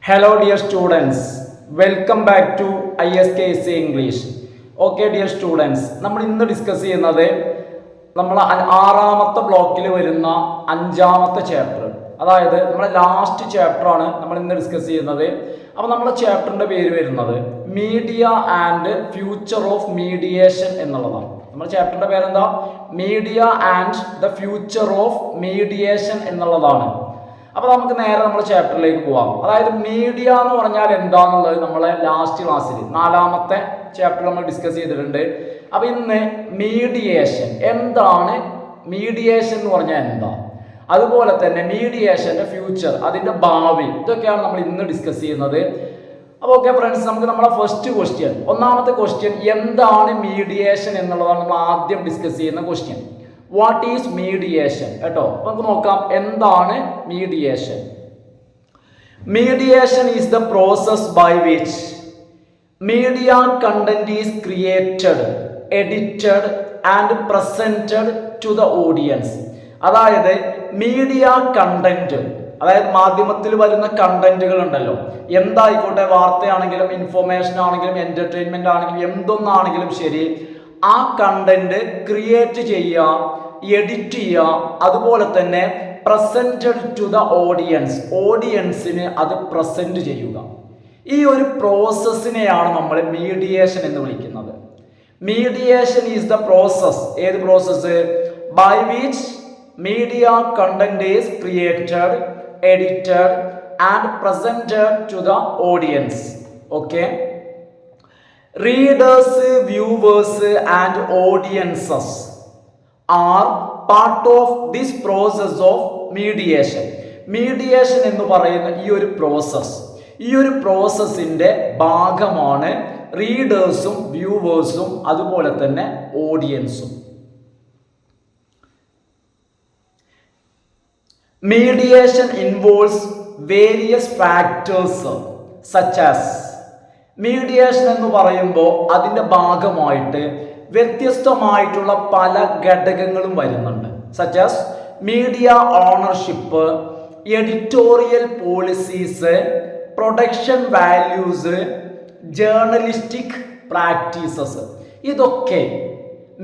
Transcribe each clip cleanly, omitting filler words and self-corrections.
Hello dear students, welcome back to ISKC English. Okay dear students, നമ്മൾ ഇന്ന് discuss ചെയ്യുന്നത് നമ്മൾ ആറാമത്തെ ബ്ലോക്കിൽ വരുന്ന അഞ്ചാമത്തെ ചാപ്റ്റർ, അതായത് നമ്മുടെ ലാസ്റ്റ് ചാപ്റ്റർ ആണ് നമ്മൾ ഇന്ന് ഡിസ്കസ് ചെയ്യുന്നത്. അപ്പോൾ നമ്മുടെ ചാപ്റ്ററിന്റെ പേര് വരുന്നത് media and future of mediation എന്നുള്ളതാണ്. നമ്മുടെ ചാപ്റ്ററിന്റെ പേരെന്താ? Media and the future of mediation എന്നുള്ളതാണ്. അപ്പോൾ നമുക്ക് നേരെ നമ്മുടെ ചാപ്റ്ററിലേക്ക് പോവാം. അതായത് മീഡിയ എന്ന് പറഞ്ഞാൽ എന്താണെന്നുള്ളത് നമ്മളെ ലാസ്റ്റ് ക്ലാസ്സിൽ നാലാമത്തെ ചാപ്റ്റർ നമ്മൾ ഡിസ്കസ് ചെയ്തിട്ടുണ്ട്. അപ്പോൾ ഇന്ന് മീഡിയേഷൻ എന്താണ്, മീഡിയേഷൻ എന്ന് പറഞ്ഞാൽ എന്താ, അതുപോലെ തന്നെ മീഡിയേഷന്റെ ഫ്യൂച്ചർ, അതിന്റെ ഭാവി, ഇതൊക്കെയാണ് നമ്മൾ ഇന്ന് ഡിസ്കസ് ചെയ്യുന്നത്. അപ്പോൾ ഓക്കെ ഫ്രണ്ട്സ്, നമുക്ക് നമ്മളെ ഫസ്റ്റ് ക്വസ്റ്റ്യൻ, ഒന്നാമത്തെ ക്വസ്റ്റ്യൻ എന്താണ് മീഡിയേഷൻ എന്നുള്ളതാണ് നമ്മൾ ആദ്യം ഡിസ്കസ് ചെയ്യുന്ന ക്വസ്റ്റ്യൻ. വാട്ട് ഈസ് മീഡിയേഷൻ കേട്ടോ. നമുക്ക് നോക്കാം എന്താണ് mediation. Mediation is the process by which media content is created, edited and presented to the audience. അതായത് മീഡിയ കണ്ടന്റ്, അതായത് മാധ്യമത്തിൽ വരുന്ന കണ്ടന്റുകൾ ഉണ്ടല്ലോ, എന്തായിക്കോട്ടെ, വാർത്തയാണെങ്കിലും ഇൻഫോർമേഷൻ ആണെങ്കിലും എന്റർടൈൻമെന്റ് ആണെങ്കിലും എന്തൊന്നാണെങ്കിലും ശരി, ആ കണ്ടന്റ് ക്രിയേറ്റ് ചെയ്യുക, എഡിറ്റ് ചെയ്യുക, അതുപോലെ തന്നെ പ്രസന്റഡ് ടു ദ ഓഡിയൻസ്, ഓഡിയൻസിന് അത് പ്രസന്റ് ചെയ്യുക. ഈ ഒരു പ്രോസസ്സിനെയാണ് നമ്മൾ മീഡിയേഷൻ എന്ന് വിളിക്കുന്നത്. മീഡിയേഷൻ ഈസ് ദ പ്രോസസ്, ഏത് process? By which media content is created, edited and presented to the audience. Okay, readers, viewers and audiences are part of this process of mediation. Mediation എന്ന് പറയുന്ന ഈ ഒരു process, ഈ ഒരു പ്രോസസ്സിന്റെ ഭാഗമാണ് റീഡേഴ്സും വ്യൂവേഴ്സും അതുപോലെ തന്നെ ഓഡിയൻസും. Mediation involves various factors such as, mediation എന്ന് പറയുമ്പോൾ അതിൻ്റെ ഭാഗമായിട്ട് വ്യത്യസ്തമായിട്ടുള്ള പല ഘടകങ്ങളും വരുന്നുണ്ട്. Such as media ownership, editorial policies, production values, journalistic practices. ഇതൊക്കെ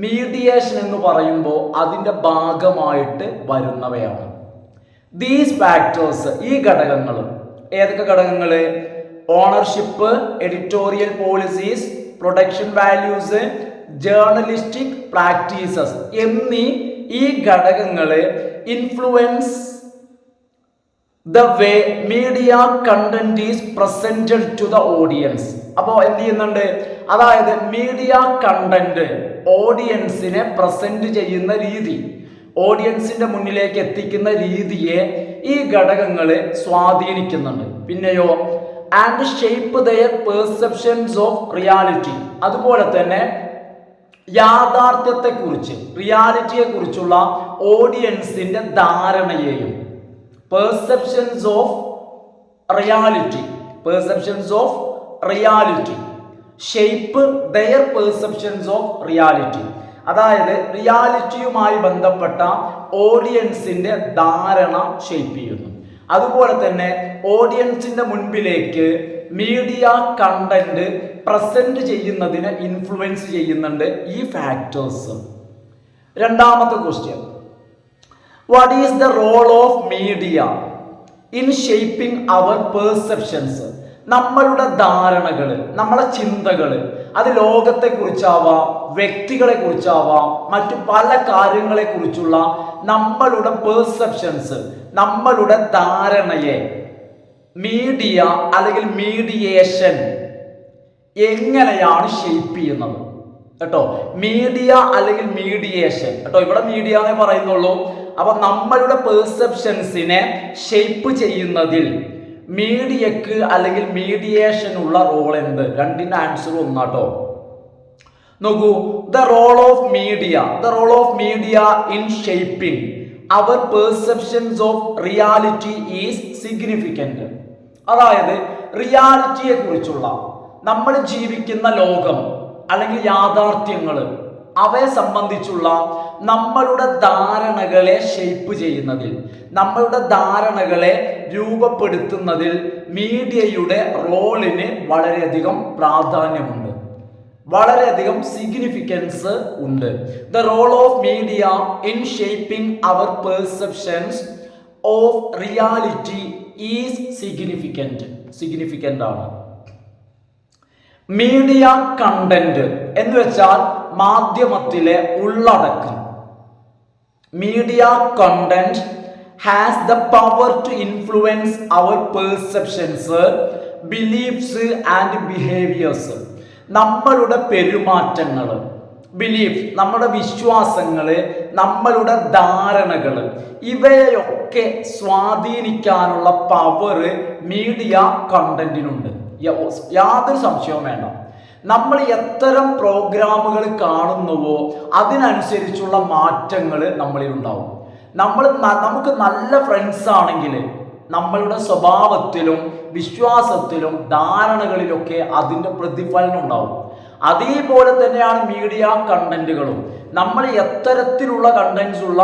മീഡിയേഷൻ എന്ന് പറയുമ്പോൾ അതിൻ്റെ ഭാഗമായിട്ട് വരുന്നവയാണ്. ദീസ് ഫാക്ടേഴ്സ്, ഈ ഘടകങ്ങൾ, ഏതൊക്കെ ഘടകങ്ങൾ? Ownership, editorial policies, production values, journalistic practices എന്നീ ഈ ഘടകങ്ങൾ influence the way media content is presented to the audience. അപ്പോൾ എന്ത് ചെയ്യുന്നുണ്ട്? അതായത് മീഡിയ കണ്ടന്റ് ഓഡിയൻസിനെ പ്രസന്റ് ചെയ്യുന്ന രീതി, ഓഡിയൻസിന്റെ മുന്നിലേക്ക് എത്തിക്കുന്ന രീതിയെ ഈ ഘടകങ്ങൾ സ്വാധീനിക്കുന്നുണ്ട്. പിന്നെയോ and shape their perceptions of reality, അതുപോലെ തന്നെ യാഥാർത്ഥ്യത്തെക്കുറിച്ച്, റിയാലിറ്റിയെ കുറിച്ചുള്ള ഓഡിയൻസിന്റെ ധാരണയെയും, perceptions of reality, perceptions of reality, shape their perceptions of reality, അതായത് റിയാലിറ്റിയുമായി ബന്ധപ്പെട്ട ഓഡിയൻസിന്റെ ധാരണ ഷേപ്പ് ചെയ്യുന്നു. അതുപോലെ തന്നെ ഓഡിയൻസിന്റെ മുൻപിലേക്ക് മീഡിയ കണ്ടന്റ് പ്രസന്റ് ചെയ്യുന്നതിന് ഇൻഫ്ലുവൻസ് ചെയ്യുന്നുണ്ട് ഈ ഫാക്ടേഴ്സ്. രണ്ടാമത്തെ question, what is the role of media in shaping our perceptions? നമ്മളുടെ ധാരണകൾ, നമ്മളെ ചിന്തകൾ, അത് ലോകത്തെ കുറിച്ചാവാം, വ്യക്തികളെ കുറിച്ചാവാം, മറ്റു പല കാര്യങ്ങളെ കുറിച്ചുള്ള നമ്മളുടെ പെർസെപ്ഷൻസ്, നമ്മളുടെ ധാരണയെ മീഡിയ അല്ലെങ്കിൽ മീഡിയേഷൻ എങ്ങനെയാണ് ഷേപ്പ് ചെയ്യുന്നത് കേട്ടോ. മീഡിയ അല്ലെങ്കിൽ മീഡിയേഷൻ കേട്ടോ, ഇവിടെ മീഡിയ എന്നേ പറയുന്നുള്ളൂ. അപ്പൊ നമ്മളുടെ പെർസെപ്ഷൻസിനെ ഷേപ്പ് ചെയ്യുന്നതിൽ മീഡിയക്ക് അല്ലെങ്കിൽ മീഡിയേഷനുള്ള റോൾ എന്ത്? രണ്ടിന്റെ ആൻസർ ഒന്നാട്ടോ. നോക്കൂ, the role of media, the role of media in shaping our perceptions of reality is significant. അതായത് റിയാലിറ്റിയെ കുറിച്ചുള്ള, നമ്മൾ ജീവിക്കുന്ന ലോകം അല്ലെങ്കിൽ യാഥാർത്ഥ്യങ്ങൾ, അവയെ സംബന്ധിച്ചുള്ള നമ്മളുടെ ധാരണകളെ ഷേപ്പ് ചെയ്യുന്നതിൽ, നമ്മളുടെ ധാരണകളെ രൂപപ്പെടുത്തുന്നതിൽ മീഡിയയുടെ റോളിന് വളരെയധികം പ്രാധാന്യമുണ്ട്, വളരെയധികം സിഗ്നിഫിക്കൻസ് ഉണ്ട്. The role of media in shaping our perceptions of reality is significant ആണ്. മീഡിയ കണ്ടന്റ് എന്ന് വെച്ചാൽ മാധ്യമത്തിലെ ഉള്ളടക്കം. Media content has the power to influence our perceptions, beliefs and behaviours. നമ്മളുടെ പെരുമാറ്റങ്ങൾ, ബിലീഫ്, നമ്മുടെ വിശ്വാസങ്ങൾ, നമ്മളുടെ ധാരണകൾ, ഇവയൊക്കെ സ്വാധീനിക്കാനുള്ള പവർ മീഡിയ കണ്ടന്റിനുണ്ട്. യാതൊരു സംശയവും വേണ്ട. നമ്മൾ എത്തരം പ്രോഗ്രാമുകൾ കാണുന്നുവോ അതിനനുസരിച്ചുള്ള മാറ്റങ്ങൾ നമ്മളിൽ ഉണ്ടാവും. നമുക്ക് നല്ല ഫ്രണ്ട്സ് ആണെങ്കിൽ നമ്മളുടെ സ്വഭാവത്തിലും വിശ്വാസത്തിലും ധാരണകളിലൊക്കെ അതിൻ്റെ പ്രതിഫലനം ഉണ്ടാവും. അതേപോലെ തന്നെയാണ് മീഡിയ കണ്ടന്റുകളും. നമ്മൾ എത്തരത്തിലുള്ള കണ്ടന്റ്സ് ഉള്ള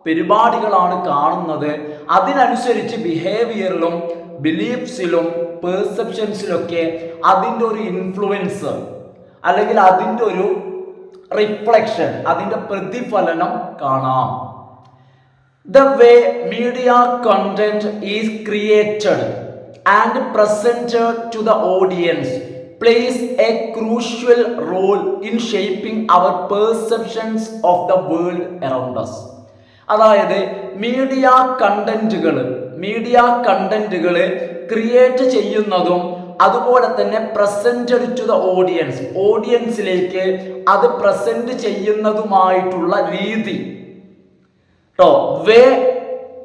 പരിപാടികളാണ് കാണുന്നത് അതിനനുസരിച്ച് ബിഹേവിയറിലും ബിലീഫ്സിലും പെർസെപ്ഷൻസിലൊക്കെ അതിൻ്റെ ഒരു ഇൻഫ്ലുവൻസ് അല്ലെങ്കിൽ അതിൻ്റെ ഒരു റിഫ്ലക്ഷൻ, അതിൻ്റെ പ്രതിഫലനം കാണാം. The way media content is created and presented to the audience plays a crucial role in shaping our perceptions of the world around us. അതായത് മീഡിയ കണ്ടന്റുകൾ ക്രിയേറ്റ് ചെയ്യുന്നതും അതുപോലെ തന്നെ പ്രസന്റഡ് ടു ദ ഓഡിയൻസിലേക്ക് അത് പ്രസന്റ് ചെയ്യുന്നതുമായിട്ടുള്ള രീതി. Where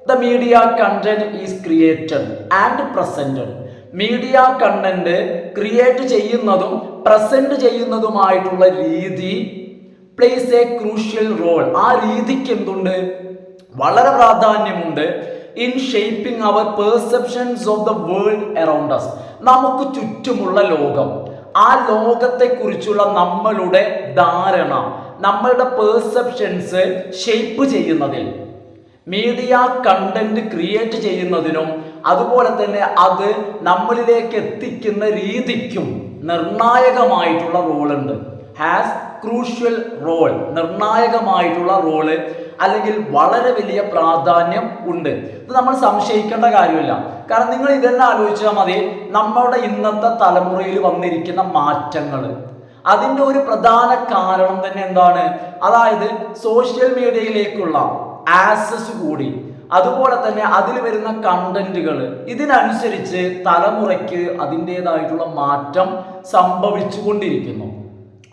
the media content is created and presented. Media content create ചെയ്യുന്നതും present ചെയ്യുന്നതുമായിട്ടുള്ള രീതി place A crucial role. ആ രീതിക്ക് എന്തുണ്ട്? വളരെ പ്രാധാന്യമുണ്ട്. In shaping our perceptions of the world around us. നമുക്ക് ചുറ്റുമുള്ള ലോകം, ആ ലോകത്തെക്കുറിച്ചുള്ള നമ്മളുടെ ധാരണ, നമ്മളുടെ പെർസെപ്ഷൻസ് ഷേപ്പ് ചെയ്യുന്നതിൽ, മീഡിയ കണ്ടന്റ് ക്രിയേറ്റ് ചെയ്യുന്നതിനും അതുപോലെ തന്നെ അത് നമ്മളിലേക്ക് എത്തിക്കുന്ന രീതിക്കും നിർണായകമായിട്ടുള്ള റോളുണ്ട്. ഹാസ് ക്രൂഷ്യൽ റോൾ, നിർണായകമായിട്ടുള്ള റോള് അല്ലെങ്കിൽ വളരെ വലിയ പ്രാധാന്യം ഉണ്ട്. ഇത് നമ്മൾ സംശയിക്കേണ്ട കാര്യമില്ല. കാരണം നിങ്ങൾ ഇതെല്ലാം ആലോചിച്ചാൽ മതി. നമ്മുടെ ഇന്നത്തെ തലമുറയിൽ വന്നിരിക്കുന്ന മാറ്റങ്ങൾ, അതിൻ്റെ ഒരു പ്രധാന കാരണം തന്നെ എന്താണ്? അതായത് സോഷ്യൽ മീഡിയയിലേക്കുള്ള ആക്സസ് കൂടി, അതുപോലെ തന്നെ അതിൽ വരുന്ന കണ്ടന്റുകൾ, ഇതിനനുസരിച്ച് തലമുറയ്ക്ക് അതിൻ്റെതായിട്ടുള്ള മാറ്റം സംഭവിച്ചു കൊണ്ടിരിക്കുന്നു.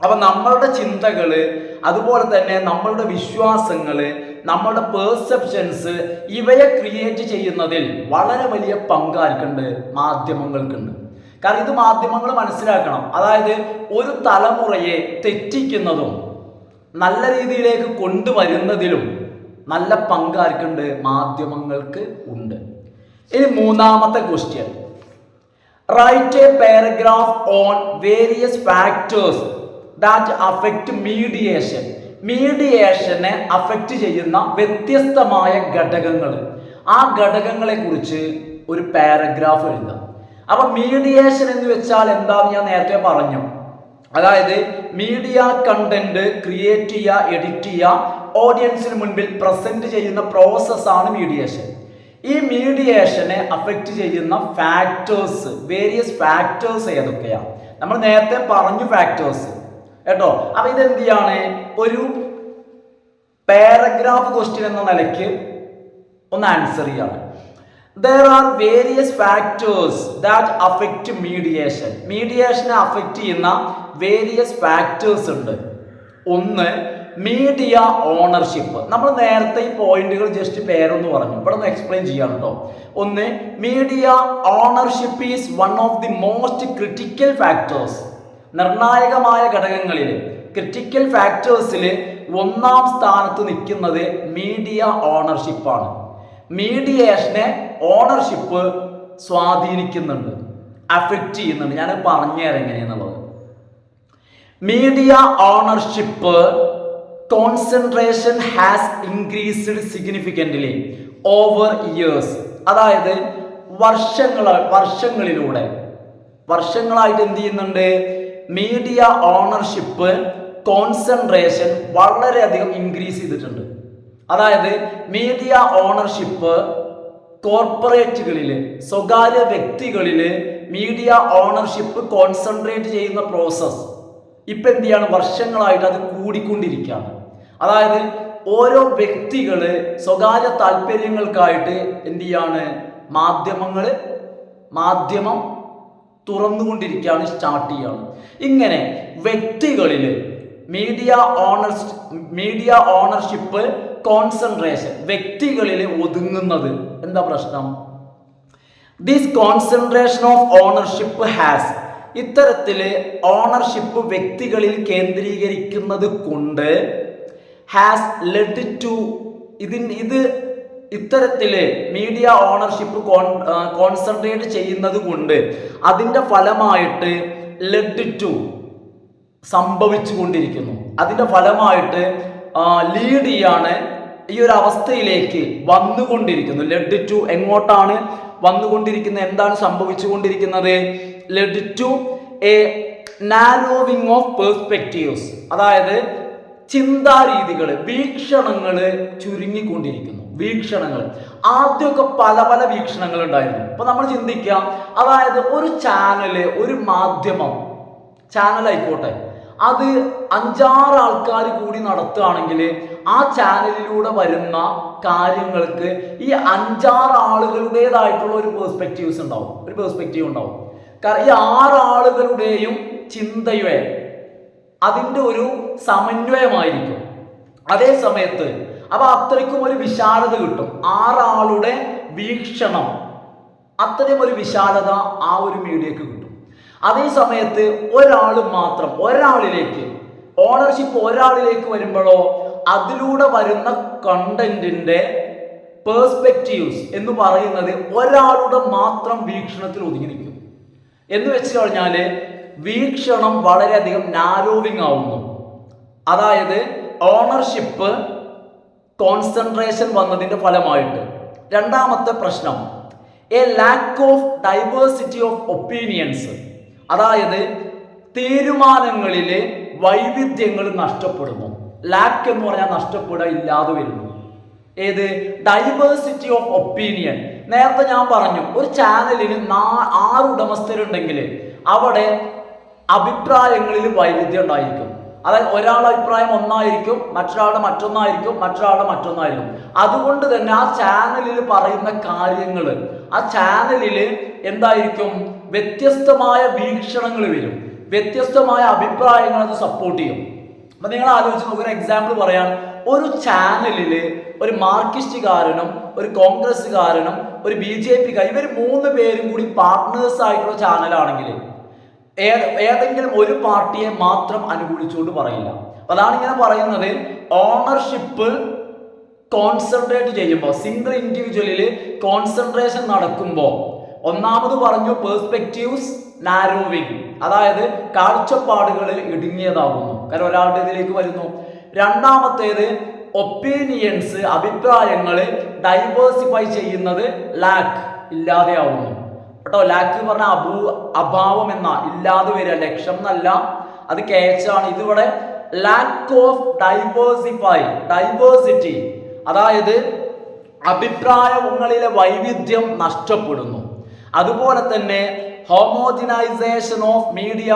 അപ്പൊ നമ്മളുടെ ചിന്തകള്, അതുപോലെ തന്നെ നമ്മളുടെ വിശ്വാസങ്ങള്, നമ്മളുടെ പെർസെപ്ഷൻസ്, ഇവയെ ക്രിയേറ്റ് ചെയ്യുന്നതിൽ വളരെ വലിയ പങ്കാർക്കുണ്ട്, മാധ്യമങ്ങൾക്കുണ്ട്. കാരണം ഇത് മാധ്യമങ്ങൾ മനസ്സിലാക്കണം. അതായത് ഒരു തലമുറയെ തെറ്റിക്കുന്നതും നല്ല രീതിയിലേക്ക് കൊണ്ടുവരുന്നതിലും നല്ല പങ്കാർക്കുണ്ട്, മാധ്യമങ്ങൾക്ക് ഉണ്ട്. ഇനി മൂന്നാമത്തെ question, write a paragraph on various factors that affect mediation. മീഡിയേഷനെ അഫക്റ്റ് ചെയ്യുന്ന വ്യത്യസ്തമായ ഘടകങ്ങൾ, ആ ഘടകങ്ങളെ കുറിച്ച് ഒരു പാരഗ്രാഫ് എഴുതാം. അപ്പൊ മീഡിയേഷൻ എന്ന് വെച്ചാൽ എന്താന്ന് ഞാൻ നേരത്തെ പറഞ്ഞു. അതായത് മീഡിയ കണ്ടന്റ് ക്രിയേറ്റ് ചെയ്യുക, എഡിറ്റ് ചെയ്യുക, ഓഡിയൻസിന് മുൻപിൽ പ്രസന്റ് ചെയ്യുന്ന പ്രോസസ്സാണ് മീഡിയേഷൻ. ഈ മീഡിയേഷനെ അഫക്റ്റ് ചെയ്യുന്ന ഫാക്ടേഴ്സ്, വേരിയസ് ഫാക്ടേഴ്സ് ഏതൊക്കെയാണ്? നമ്മൾ നേരത്തെ പറഞ്ഞു ഫാക്ടേഴ്സ് കേട്ടോ. അപ്പൊ ഇതെന്ത് ചെയ്യാണ്? ഒരു പാരഗ്രാഫ് ക്വസ്റ്റ്യൻ എന്ന നിലയ്ക്ക് ഒന്ന് ആൻസർ ചെയ്യാണ്. There are various factors that affect mediation. മീഡിയേഷനെ അഫക്റ്റ് ചെയ്യുന്ന വേരിയസ് ഫാക്ടേഴ്സ് ഉണ്ട്. ഒന്ന്, മീഡിയ ഓണർഷിപ്പ്. നമ്മൾ നേരത്തെ ഈ പോയിന്റുകൾ ജസ്റ്റ് പേരൊന്ന് പറഞ്ഞു, ഇവിടെ ഒന്ന് എക്സ്പ്ലെയിൻ ചെയ്യാം കേട്ടോ. ഒന്ന്, media ownership is one of the most critical factors. നിർണായകമായ ഘടകങ്ങളിൽ, ക്രിട്ടിക്കൽ ഫാക്ടേഴ്സിൽ ഒന്നാം സ്ഥാനത്ത് നിൽക്കുന്നത് മീഡിയ ഓണർഷിപ്പാണ്. മീഡിയേഷനെ ഓണർഷിപ്പ് സ്വാധീനിക്കുന്നുണ്ട്, അഫക്റ്റ് ചെയ്യുന്നുണ്ട്. ഞാൻ പറഞ്ഞു തരാം എങ്ങനെയാന്നുള്ളത്. Media ownership concentration has increased significantly over years. അതായത് വർഷങ്ങളായിട്ട് എന്ത് ചെയ്യുന്നുണ്ട്, മീഡിയ ഓണർഷിപ്പ് കോൺസെൻട്രേഷൻ വളരെയധികം ഇൻക്രീസ് ചെയ്തിട്ടുണ്ട്. അതായത് മീഡിയ ഓണർഷിപ്പ് കോർപ്പറേറ്റുകളിൽ, സ്വകാര്യ വ്യക്തികളിൽ മീഡിയ ഓണർഷിപ്പ് കോൺസെൻട്രേറ്റ് ചെയ്യുന്ന പ്രോസസ് ഇപ്പം എന്ത് ചെയ്യാണ്, വർഷങ്ങളായിട്ട് അത് കൂടിക്കൊണ്ടിരിക്കുകയാണ്. അതായത് ഓരോ വ്യക്തികൾ സ്വകാര്യ താല്പര്യങ്ങൾക്കായിട്ട് എന്ത് ചെയ്യാണ്, മാധ്യമം തുറന്നുകൊണ്ടിരിക്കുകയാണ്, സ്റ്റാർട്ട് ചെയ്യാണ്. ഇങ്ങനെ വ്യക്തികളിൽ മീഡിയ ഓണർഷിപ്പ് കോൺസെൻട്രേഷൻ വ്യക്തികളിൽ ഒതുങ്ങുന്നത് എന്താ പ്രശ്നം? This concentration of ownership has, ഇത്തരത്തില് ഓണർഷിപ്പ് വ്യക്തികളിൽ കേന്ദ്രീകരിക്കുന്നത് കൊണ്ട് ഹാസ് ലെഡ് ടു, ഇത് ഇത്തരത്തില് മീഡിയ ഓണർഷിപ്പ് കോൺസെൻട്രേറ്റ് ചെയ്യുന്നത് കൊണ്ട് അതിൻ്റെ ഫലമായിട്ട് ലെഡ് ടു സംഭവിച്ചുകൊണ്ടിരിക്കുന്നു. അതിൻ്റെ ഫലമായിട്ട് ലീഡ് ചെയ്യാണ് ഈ ഒരു അവസ്ഥയിലേക്ക് വന്നുകൊണ്ടിരിക്കുന്നു. ലെഡ് ടു എങ്ങോട്ടാണ് വന്നുകൊണ്ടിരിക്കുന്നത്, എന്താണ് സംഭവിച്ചുകൊണ്ടിരിക്കുന്നത്? Lead to a narrowing of perspectives, അതായത് ചിന്താരീതികൾ, വീക്ഷണങ്ങൾ ചുരുങ്ങിക്കൊണ്ടിരിക്കുന്നു. ആദ്യമൊക്കെ പല പല വീക്ഷണങ്ങൾ ഉണ്ടായിരുന്നു. അപ്പൊ നമ്മൾ ചിന്തിക്കാം, അതായത് ഒരു ചാനല്, ഒരു മാധ്യമം ചാനലായിക്കോട്ടെ, അത് 5-6 ആൾക്കാർ കൂടി നടത്തുകയാണെങ്കിൽ ആ ചാനലിലൂടെ വരുന്ന കാര്യങ്ങൾക്ക് ഈ 5-6 ആളുകളുടേതായിട്ടുള്ള ഒരു പെർസ്പെക്റ്റീവ് ഉണ്ടാവും. കാരണം ഈ 6 ആളുകളുടെയും ചിന്തയെ അതിൻ്റെ ഒരു സമന്വയമായിരിക്കും. അതേ സമയത്ത് അപ്പൊ അത്രയ്ക്കും ഒരു വിശാലത കിട്ടും. 6 ആളുടെ വീക്ഷണം, അത്രയും ഒരു വിശാലത ആ ഒരു മീഡിയക്ക് കിട്ടും. അതേ സമയത്ത് ഓണർഷിപ്പ് ഒരാളിലേക്ക് വരുമ്പോഴോ അതിലൂടെ വരുന്ന കണ്ടന്റിന്റെ പേഴ്സ്പെക്റ്റീവ്സ് എന്ന് പറയുന്നത് ഒരാളുടെ മാത്രം വീക്ഷണത്തിൽ ഒതുങ്ങി നിൽക്കും. എന്ന് വെച്ച് കഴിഞ്ഞാൽ വീക്ഷണം വളരെയധികം നാരോവിങ് ആവുന്നു. അതായത് ഓണർഷിപ്പ് കോൺസെൻട്രേഷൻ വന്നതിന്റെ ഫലമായിട്ട്. രണ്ടാമത്തെ പ്രശ്നം, A lack of diversity of opinions, അതായത് തീരുമാനങ്ങളിൽ വൈവിധ്യങ്ങൾ നഷ്ടപ്പെടുന്നു. ലാക്ക് എന്ന് പറഞ്ഞാൽ നഷ്ടപ്പെടുക, ഇല്ലാതെ വരുന്നു. ഏത്? Diversity of opinion. നേരത്തെ ഞാൻ പറഞ്ഞു, ഒരു ചാനലിന് 6 ഉടമസ്ഥരുണ്ടെങ്കിൽ അവിടെ അഭിപ്രായങ്ങളിൽ വൈവിധ്യം ഉണ്ടായിരിക്കും. അതായത് ഒരാളുടെ അഭിപ്രായം ഒന്നായിരിക്കും, മറ്റൊരാളുടെ മറ്റൊന്നായിരിക്കും. അതുകൊണ്ട് തന്നെ ആ ചാനലിൽ പറയുന്ന കാര്യങ്ങൾ, ആ ചാനലിൽ എന്തായിരിക്കും, വ്യത്യസ്തമായ വീക്ഷണങ്ങൾ വരും, വ്യത്യസ്തമായ അഭിപ്രായങ്ങൾ അത് സപ്പോർട്ട് ചെയ്യും. അപ്പൊ നിങ്ങൾ ആലോചിച്ച് നോക്കുന്ന എക്സാമ്പിൾ പറയാൻ, ഒരു ചാനലിൽ ഒരു മാർക്സിസ്റ്റുകാരനും ഒരു കോൺഗ്രസ്സുകാരനും ഒരു BJP ഇവർ 3 പേരും കൂടി പാർട്ട്നേഴ്സ് ആയിട്ടുള്ള ചാനലാണെങ്കിൽ ഏതെങ്കിലും ഒരു പാർട്ടിയെ മാത്രം അനുകൂലിച്ചുകൊണ്ട് പറയില്ല. അതാണ് ഇങ്ങനെ പറയുന്നത്, ഓണർഷിപ്പ് കോൺസെൻട്രേറ്റ് ചെയ്യുമ്പോൾ, സിംഗിൾ ഇൻഡിവിജ്വലിൽ കോൺസെൻട്രേഷൻ നടക്കുമ്പോൾ, ഒന്നാമത് പറഞ്ഞു പേഴ്സ്പെക്റ്റീവ്സ് നാരോവിങ്, അതായത് കാഴ്ചപ്പാടുകൾ ഇടുങ്ങിയതാകുന്നു, കാരണം ഒരാളുടെ ഇതിലേക്ക് വരുന്നു. രണ്ടാമത്തേത് ഒപ്പീനിയൻസ്, അഭിപ്രായങ്ങൾ ഡൈവേഴ്സിഫൈ ചെയ്യുന്നത് ലാക്ക്, ഇല്ലാതെയാവുന്നു കേട്ടോ. ലാക്ക് പറഞ്ഞ അഭാവം എന്ന, ഇല്ലാതെ വരിക, ലക്ഷം എന്നല്ല, അത് കേച്ചാണ്. ഇതിവിടെ ലാക്ക് ഓഫ് ഡൈവേഴ്സിറ്റി, അതായത് അഭിപ്രായങ്ങളിലെ വൈവിധ്യം നഷ്ടപ്പെടുന്നു. അതുപോലെ തന്നെ ഹോമോജിനൈസേഷൻ ഓഫ് മീഡിയ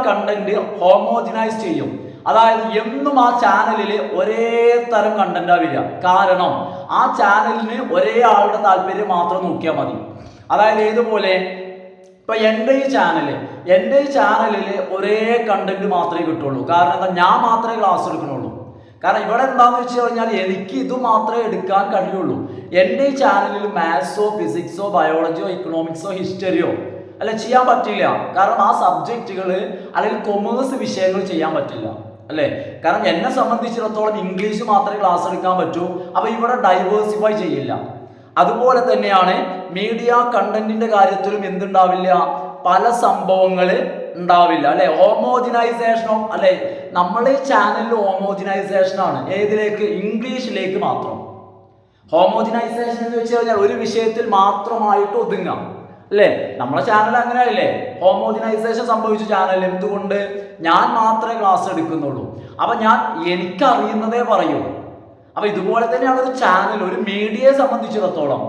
കണ്ടന്റ് ഹോമോജിനൈസ് ചെയ്യും. അതായത് എന്നും ആ ചാനലിൽ ഒരേ തരം കണ്ടന്റാ വരിക. കാരണം ആ ചാനലിന് ഒരേ ആളുടെ താല്പര്യം മാത്രം നോക്കിയാൽ മതി. അതായത് ഏതുപോലെ, ഇപ്പൊ എൻ്റെ ഈ ചാനലിൽ ഒരേ കണ്ടന്റ് മാത്രമേ കിട്ടുള്ളൂ. കാരണം എന്താ, ഞാൻ മാത്രമേ ക്ലാസ് എടുക്കണുള്ളൂ. കാരണം ഇവിടെ എന്താന്ന് വെച്ച് കഴിഞ്ഞാൽ എനിക്ക് ഇത് മാത്രമേ എടുക്കാൻ കഴിയുള്ളൂ. എൻ്റെ ഈ ചാനലിൽ മാത്സോ ഫിസിക്സോ ബയോളജിയോ ഇക്കണോമിക്സോ ഹിസ്റ്ററിയോ ചെയ്യാൻ പറ്റില്ല. കാരണം ആ സബ്ജക്റ്റുകൾ അല്ലെങ്കിൽ കൊമേഴ്സ് വിഷയങ്ങൾ ചെയ്യാൻ പറ്റില്ല, അല്ലേ? കാരണം എന്നെ സംബന്ധിച്ചിടത്തോളം ഇംഗ്ലീഷ് മാത്രമേ ക്ലാസ് എടുക്കാൻ പറ്റൂ. അപ്പൊ ഇവിടെ ഡൈവേഴ്സിഫൈ ചെയ്യില്ല. അതുപോലെ തന്നെയാണ് മീഡിയ കണ്ടന്റിന്റെ കാര്യത്തിലും എന്തുണ്ടാവില്ല, പല സംഭവങ്ങൾ ഉണ്ടാവില്ല അല്ലെ. ഹോമോജിനൈസേഷനോ അല്ലെ, നമ്മളെ ചാനലിൽ ഹോമോജിനൈസേഷൻ ആണ്. ഏതിലേക്ക്? ഇംഗ്ലീഷിലേക്ക് മാത്രം. ഹോമോജിനൈസേഷൻ എന്ന് വെച്ച് കഴിഞ്ഞാൽ ഒരു വിഷയത്തിൽ മാത്രമായിട്ട് ഒതുങ്ങാം അല്ലേ. നമ്മളെ ചാനൽ അങ്ങനെയല്ലേ, ഹോമോജിനൈസേഷൻ സംഭവിച്ച ചാനൽ. എന്തുകൊണ്ട്? ഞാൻ മാത്രമേ ക്ലാസ് എടുക്കുന്നുള്ളൂ. അപ്പൊ ഞാൻ എനിക്കറിയുന്നതേ പറയൂ. അപ്പൊ ഇതുപോലെ തന്നെയാണ് ഒരു ചാനൽ, ഒരു മീഡിയയെ സംബന്ധിച്ചിടത്തോളം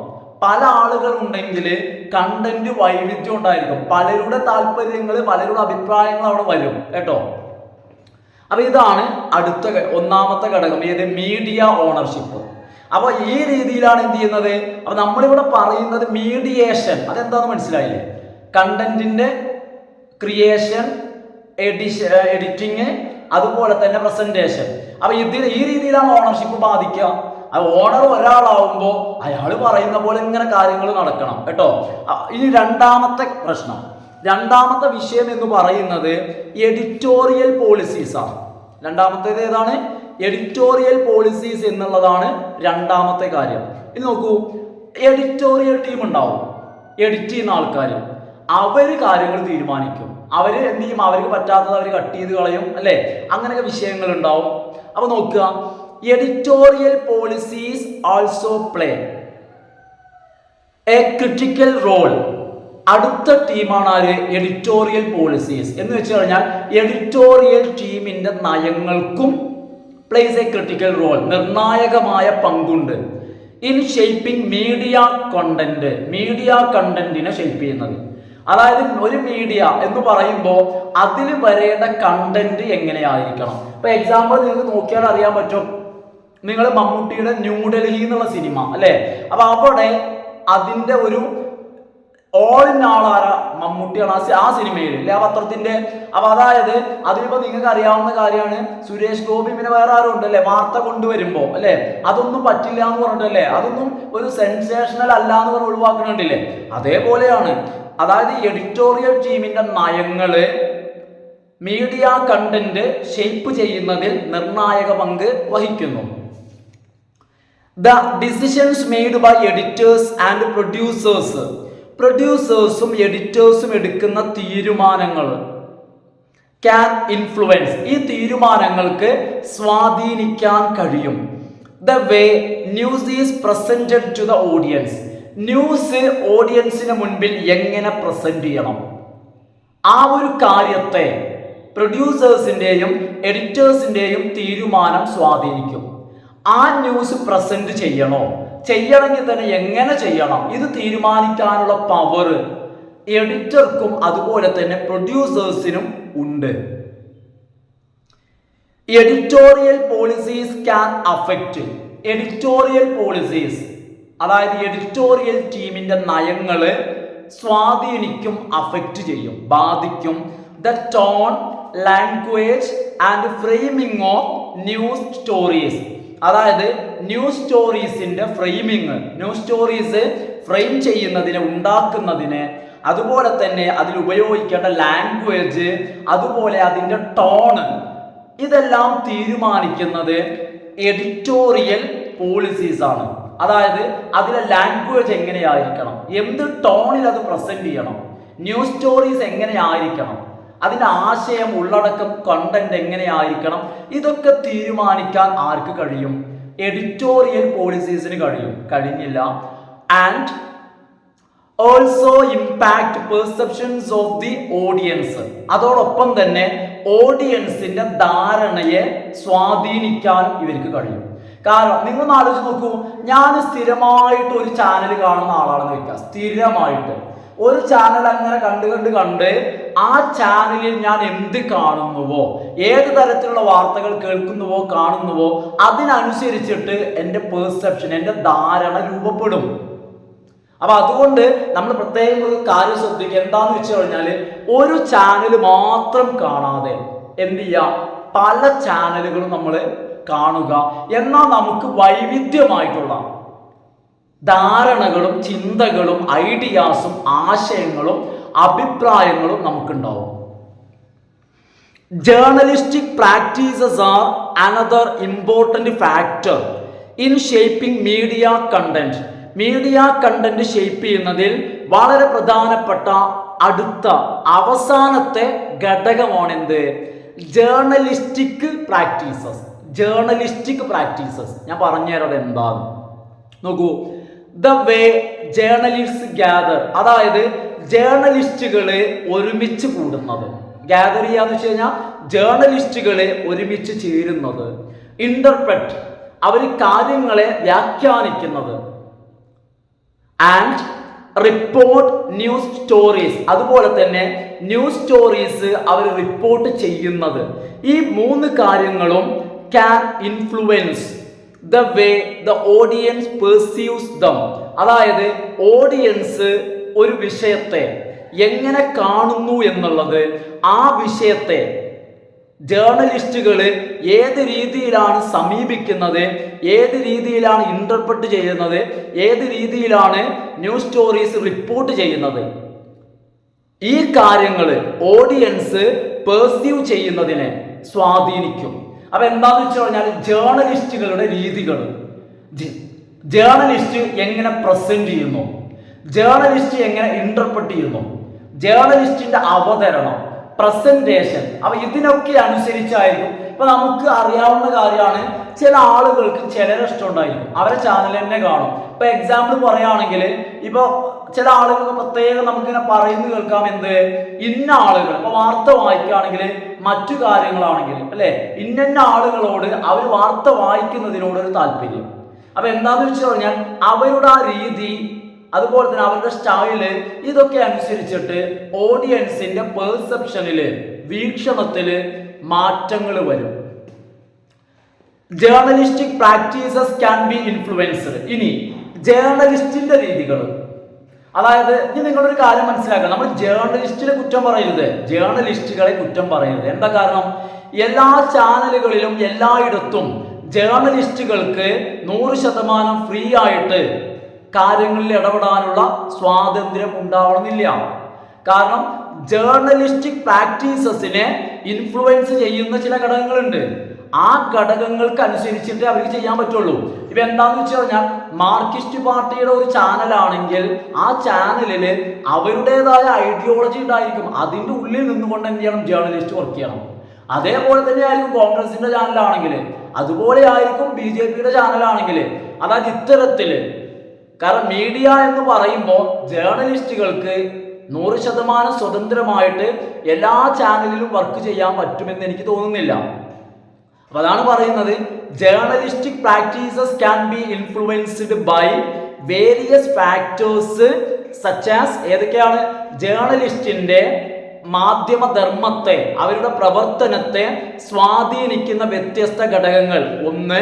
പല ആളുകൾ ഉണ്ടെങ്കിൽ കണ്ടന്റ് വൈവിധ്യം ഉണ്ടായിരിക്കും. പലരുടെ താല്പര്യങ്ങൾ, പലരുടെ അഭിപ്രായങ്ങൾ അവിടെ വരും കേട്ടോ. അപ്പൊ ഇതാണ് അടുത്ത ഒന്നാമത്തെ ഘടകം. ഏത്? Media ownership. അപ്പൊ ഈ രീതിയിലാണ് എന്ത് ചെയ്യുന്നത്. അപ്പൊ നമ്മളിവിടെ പറയുന്നത് മീഡിയേഷൻ, അതെന്താന്ന് മനസ്സിലായില്ലേ? കണ്ടന്റിന്റെ ക്രിയേഷൻ, എഡിറ്റിങ്, അതുപോലെ തന്നെ പ്രസന്റേഷൻ. അപ്പൊ ഈ രീതിയിലാണ് ഓണർഷിപ്പ് ബാധിക്കുക. അത് ഓണർ ഒരാളാവുമ്പോൾ അയാൾ പറയുന്ന പോലെ ഇങ്ങനെ കാര്യങ്ങൾ നടക്കണം കേട്ടോ. ഇനി രണ്ടാമത്തെ പ്രശ്നം, രണ്ടാമത്തെ വിഷയം എന്ന് പറയുന്നത് എഡിറ്റോറിയൽ പോളിസീസ് ആണ്. രണ്ടാമത്തേത് ഏതാണ്? എഡിറ്റോറിയൽ പോളിസീസ് എന്നുള്ളതാണ് രണ്ടാമത്തെ കാര്യം. ഇനി നോക്കൂ, എഡിറ്റോറിയൽ ടീം ഉണ്ടാവും, എഡിറ്റ് ചെയ്യുന്ന ആൾക്കാർ. അവര് കാര്യങ്ങൾ തീരുമാനിക്കും. അവര് എന്ത് ചെയ്യും? അവർക്ക് പറ്റാത്തത് അവർ കട്ട് ചെയ്ത് കളയും അല്ലെ. അങ്ങനെയൊക്കെ വിഷയങ്ങൾ ഉണ്ടാവും. അപ്പൊ നോക്കുക, editorial policies also play a critical role. അടുത്ത ടീമാണ് ആര്? എഡിറ്റോറിയൽ പോളിസീസ് എന്ന് വെച്ച് കഴിഞ്ഞാൽ എഡിറ്റോറിയൽ ടീമിന്റെ നയങ്ങൾക്കും പ്ലേസ് എ ക്രിട്ടിക്കൽ റോൾ, നിർണായകമായ പങ്കുണ്ട്. In shaping media content, media കണ്ടന്റിനെ ഷേപ്പ് ചെയ്യുന്നത്. അതായത് ഒരു മീഡിയ എന്ന് പറയുമ്പോൾ അതിൽ വരേണ്ട കണ്ടന്റ് എങ്ങനെയായിരിക്കണം. ഇപ്പൊ എക്സാമ്പിൾ നിങ്ങൾക്ക് നോക്കിയാൽ അറിയാൻ പറ്റും. നിങ്ങൾ മമ്മൂട്ടിയുടെ ന്യൂഡൽഹി എന്നുള്ള സിനിമ അല്ലെ. അപ്പൊ അവിടെ അതിന്റെ ഒരു ഓൾ ഇൻ ആൾ ആരാ? മമ്മൂട്ടിയാണ് ആ സിനിമയിൽ അല്ലെ, ആ പത്രത്തിന്റെ. അപ്പൊ അതായത് അതിലിപ്പോ നിങ്ങൾക്ക് അറിയാവുന്ന കാര്യമാണ്, സുരേഷ് ഗോപി പിന്നെ വേറെ ആരും ഉണ്ടല്ലേ വാർത്ത കൊണ്ടുവരുമ്പോ അല്ലെ, അതൊന്നും പറ്റില്ല എന്ന് പറഞ്ഞിട്ടല്ലേ, അതൊന്നും ഒരു സെൻസേഷണൽ അല്ല എന്ന് പറഞ്ഞ് ഒഴിവാക്കുന്നുണ്ടില്ലേ. അതേപോലെയാണ്. അതായത് എഡിറ്റോറിയൽ ടീമിന്റെ നയങ്ങള് മീഡിയ കണ്ടന്റ് ഷേപ്പ് ചെയ്യുന്നതിൽ നിർണായക പങ്ക് വഹിക്കുന്നു. The decisions made by editors and producers, പ്രൊഡ്യൂസേഴ്സും എഡിറ്റേഴ്സും എടുക്കുന്ന തീരുമാനങ്ങൾ ക്യാൻ ഇൻഫ്ലുവൻസ്, ഈ തീരുമാനങ്ങൾക്ക് സ്വാധീനിക്കാൻ കഴിയും. The way news is presented to the audience, news ഓഡിയൻസിന് മുൻപിൽ എങ്ങനെ പ്രസന്റ് ചെയ്യണം, ആ ഒരു കാര്യത്തെ പ്രൊഡ്യൂസേഴ്സിന്റെയും എഡിറ്റേഴ്സിന്റെയും തീരുമാനം സ്വാധീനിക്കും. ആ ന്യൂസ് പ്രസന്റ് ചെയ്യണമെങ്കിൽ തന്നെ എങ്ങനെ ചെയ്യണം, ഇത് തീരുമാനിക്കാനുള്ള പവർ എഡിറ്റർക്കും അതുപോലെ തന്നെ പ്രൊഡ്യൂസേഴ്സിനും ഉണ്ട്. Editorial policies can affect, editorial policies അതായത് എഡിറ്റോറിയൽ ടീമിന്റെ നയങ്ങള് സ്വാധീനിക്കും, അഫക്റ്റ് ചെയ്യും, ബാധിക്കും. The tone, language and framing of news stories, അതായത് ന്യൂസ് സ്റ്റോറീസിന്റെ ഫ്രെയിമിങ്, ന്യൂസ് സ്റ്റോറീസ് ഫ്രെയിം ചെയ്യുന്നതിന്, ഉണ്ടാക്കുന്നതിന്, അതുപോലെ തന്നെ അതിൽ ഉപയോഗിക്കേണ്ട ലാംഗ്വേജ്, അതുപോലെ അതിൻ്റെ ടോണ്, ഇതെല്ലാം തീരുമാനിക്കുന്നത് എഡിറ്റോറിയൽ പോളിസീസ് ആണ്. അതായത് അതിലെ ലാംഗ്വേജ് എങ്ങനെയായിരിക്കണം, എന്ത് ടോണിൽ അത് പ്രസന്റ് ചെയ്യണം, ന്യൂസ് സ്റ്റോറീസ് എങ്ങനെയായിരിക്കണം, അതിൻ്റെ ആശയം, ഉള്ളടക്കം, കണ്ടന്റ് എങ്ങനെയായിരിക്കണം, ഇതൊക്കെ തീരുമാനിക്കാൻ ആർക്ക് കഴിയും? എഡിറ്റോറിയൽ പോളിസീസിന് കഴിഞ്ഞില്ല. And also impact perceptions of the audience, അതോടൊപ്പം തന്നെ ഓഡിയൻസിന്റെ ധാരണയെ സ്വാധീനിക്കാൻ ഇവർക്ക് കഴിയും. കാരണം നിങ്ങൾ ആലോചിച്ച് നോക്കൂ, ഞാൻ സ്ഥിരമായിട്ട് ഒരു ചാനൽ കാണുന്ന ആളാണെന്ന് വെക്കുക, സ്ഥിരമായിട്ട് ഒരു ചാനൽ അങ്ങനെ കണ്ട് ആ ചാനലിൽ ഞാൻ എന്ത് കാണുന്നുവോ, ഏത് തരത്തിലുള്ള വാർത്തകൾ കേൾക്കുന്നുവോ കാണുന്നുവോ, അതിനനുസരിച്ചിട്ട് എൻ്റെ പെർസെപ്ഷൻ, എൻ്റെ ധാരണ രൂപപ്പെടും. അപ്പൊ അതുകൊണ്ട് നമ്മൾ പ്രത്യേകം ഒരു കാര്യം ശ്രദ്ധിക്കുക. എന്താന്ന് വെച്ച് കഴിഞ്ഞാൽ ഒരു ചാനൽ മാത്രം കാണാതെ എന്ത് ചെയ്യുക, പല ചാനലുകളും നമ്മൾ കാണുക. എന്നാൽ നമുക്ക് വൈവിധ്യമായിട്ടുള്ള ധാരണകളും ചിന്തകളും ഐഡിയാസും ആശയങ്ങളും അഭിപ്രായങ്ങളും നമുക്കുണ്ടാവും. Journalistic practices are another important factor in shaping media content. Media content shape ചെയ്യുന്നതിൽ വളരെ പ്രധാനപ്പെട്ട അവസാനത്തെ ഘടകമാണ് എന്ത്? Journalistic practices. ഞാൻ പറഞ്ഞുതരാം എന്താണ്. നോക്കൂ, ദ വേ ജേർണലിസ്റ്റ് ഗ്യാദർ, അതായത് ജേർണലിസ്റ്റുകള് ഒരുമിച്ച് കൂടുന്നത്. ഗ്യാദർ ചെയ്യാന്ന് വെച്ച് കഴിഞ്ഞാൽ ജേർണലിസ്റ്റുകളെ ഒരുമിച്ച് ചേരുന്നത്. ഇന്റർപ്രറ്റ്, അവർ കാര്യങ്ങളെ വ്യാഖ്യാനിക്കുന്നത്. ആൻഡ് റിപ്പോർട്ട് ന്യൂസ് സ്റ്റോറീസ്, അതുപോലെ തന്നെ ന്യൂസ് സ്റ്റോറീസ് അവർ റിപ്പോർട്ട് ചെയ്യുന്നത്. ഈ 3 കാര്യങ്ങളും can influence the way the audience perceives dum, അതായത് ഓഡിയൻസ് ഒരു വിഷയത്തെ എങ്ങനെ കാണുന്നു എന്നുള്ളത്, ആ വിഷയത്തെ ജേർണലിസ്റ്റുകൾ ഏത് രീതിയിലാണ് സമീപിക്കുന്നത്, ഏത് രീതിയിലാണ് ഇന്റർപ്രറ്റ് ചെയ്യുന്നത്, ഏത് രീതിയിലാണ് ന്യൂസ് സ്റ്റോറീസ് റിപ്പോർട്ട് ചെയ്യുന്നത്, ഈ കാര്യങ്ങൾ ഓഡിയൻസ് പെർസീവ് ചെയ്യുന്നതിനെ സ്വാധീനിക്കും. അപ്പൊ എന്താന്ന് വെച്ച് കഴിഞ്ഞാൽ ജേർണലിസ്റ്റുകളുടെ രീതികൾ, ജേർണലിസ്റ്റ് എങ്ങനെ പ്രസന്റ് ചെയ്യുന്നു, ജേർണലിസ്റ്റ് എങ്ങനെ ഇന്റർപ്രറ്റ് ചെയ്യുന്നു, ജേർണലിസ്റ്റിന്റെ അവതരണം, പ്രസന്റേഷൻ, അപ്പൊ ഇതിനൊക്കെ അനുസരിച്ചായിരിക്കും. ഇപ്പൊ നമുക്ക് അറിയാവുന്ന കാര്യമാണ്, ചില ആളുകൾക്ക് ചിലരെ ഇഷ്ടമുണ്ടായിരിക്കും, അവരെ ചാനൽ തന്നെ കാണും. ഇപ്പൊ എക്സാമ്പിൾ പറയുകയാണെങ്കിൽ, ഇപ്പൊ ചില ആളുകൾക്ക് പ്രത്യേകം നമുക്കിങ്ങനെ പറയുന്നത് കേൾക്കാം, എന്ത് ഇന്ന ആളുകൾ, ഇപ്പൊ വാർത്ത വായിക്കുകയാണെങ്കിൽ മറ്റു കാര്യങ്ങളാണെങ്കിൽ അല്ലെ, ഇന്ന ആളുകളോട് അവർ വാർത്ത വായിക്കുന്നതിനോട് ഒരു താല്പര്യം. അപ്പൊ എന്താന്ന് വെച്ച് കഴിഞ്ഞാൽ അവരുടെ ആ രീതി, അതുപോലെ തന്നെ അവരുടെ സ്റ്റൈല്, ഇതൊക്കെ അനുസരിച്ചിട്ട് ഓഡിയൻസിന്റെ പെർസെപ്ഷനില്, വീക്ഷണത്തില് മാറ്റങ്ങൾ വരും. Journalistic practices can be influenced. ഇനി ജേർണലിസ്റ്റിന്റെ രീതികൾ, അതായത് ഇനി നിങ്ങളൊരു കാര്യം മനസ്സിലാക്കണം, നമ്മൾ ജേർണലിസ്റ്റിനെ കുറ്റം പറയരുത്, ജേർണലിസ്റ്റുകളെ കുറ്റം പറയരുത്. എന്താ കാരണം? എല്ലാ ചാനലുകളിലും എല്ലായിടത്തും ജേർണലിസ്റ്റുകൾക്ക് 100% ഫ്രീ ആയിട്ട് കാര്യങ്ങളിൽ ഇടപെടാനുള്ള സ്വാതന്ത്ര്യം ഉണ്ടാവണമെന്നില്ല. കാരണം ജേർണലിസ്റ്റിക് പ്രാക്ടീസസിനെ ഇൻഫ്ലുവൻസ് ചെയ്യുന്ന ചില ഘടകങ്ങളുണ്ട്. ആ ഘടകങ്ങൾക്ക് അനുസരിച്ചിട്ട് അവർക്ക് ചെയ്യാൻ പറ്റുള്ളൂ. ഇപ്പൊ എന്താന്ന് വെച്ച് കഴിഞ്ഞാൽ, മാർക്സിസ്റ്റ് പാർട്ടിയുടെ ഒരു ചാനലാണെങ്കിൽ ആ ചാനലിൽ അവരുടേതായ ഐഡിയോളജി ഉണ്ടായിരിക്കും. അതിൻ്റെ ഉള്ളിൽ നിന്നുകൊണ്ട് എന്ത് ചെയ്യണം? ജേർണലിസ്റ്റ് വർക്ക് ചെയ്യണം. അതേപോലെ തന്നെ ആയിരിക്കും കോൺഗ്രസിന്റെ ചാനലാണെങ്കിൽ, അതുപോലെ ആയിരിക്കും BJPയുടെ ചാനലാണെങ്കിൽ. അതായത് ഇത്തരത്തില്, കാരണം മീഡിയ എന്ന് പറയുമ്പോൾ ജേർണലിസ്റ്റുകൾക്ക് 100% സ്വതന്ത്രമായിട്ട് എല്ലാ ചാനലിലും വർക്ക് ചെയ്യാൻ പറ്റുമെന്ന് എനിക്ക് തോന്നുന്നില്ല. അപ്പൊ അതാണ് പറയുന്നത്, journalistic practices can be influenced by various factors such as, ഏതൊക്കെയാണ്? ജേർണലിസ്റ്റിന്റെ മാധ്യമധർമ്മത്തെ, അവരുടെ പ്രവർത്തനത്തെ സ്വാധീനിക്കുന്ന വ്യത്യസ്ത ഘടകങ്ങൾ. ഒന്ന്,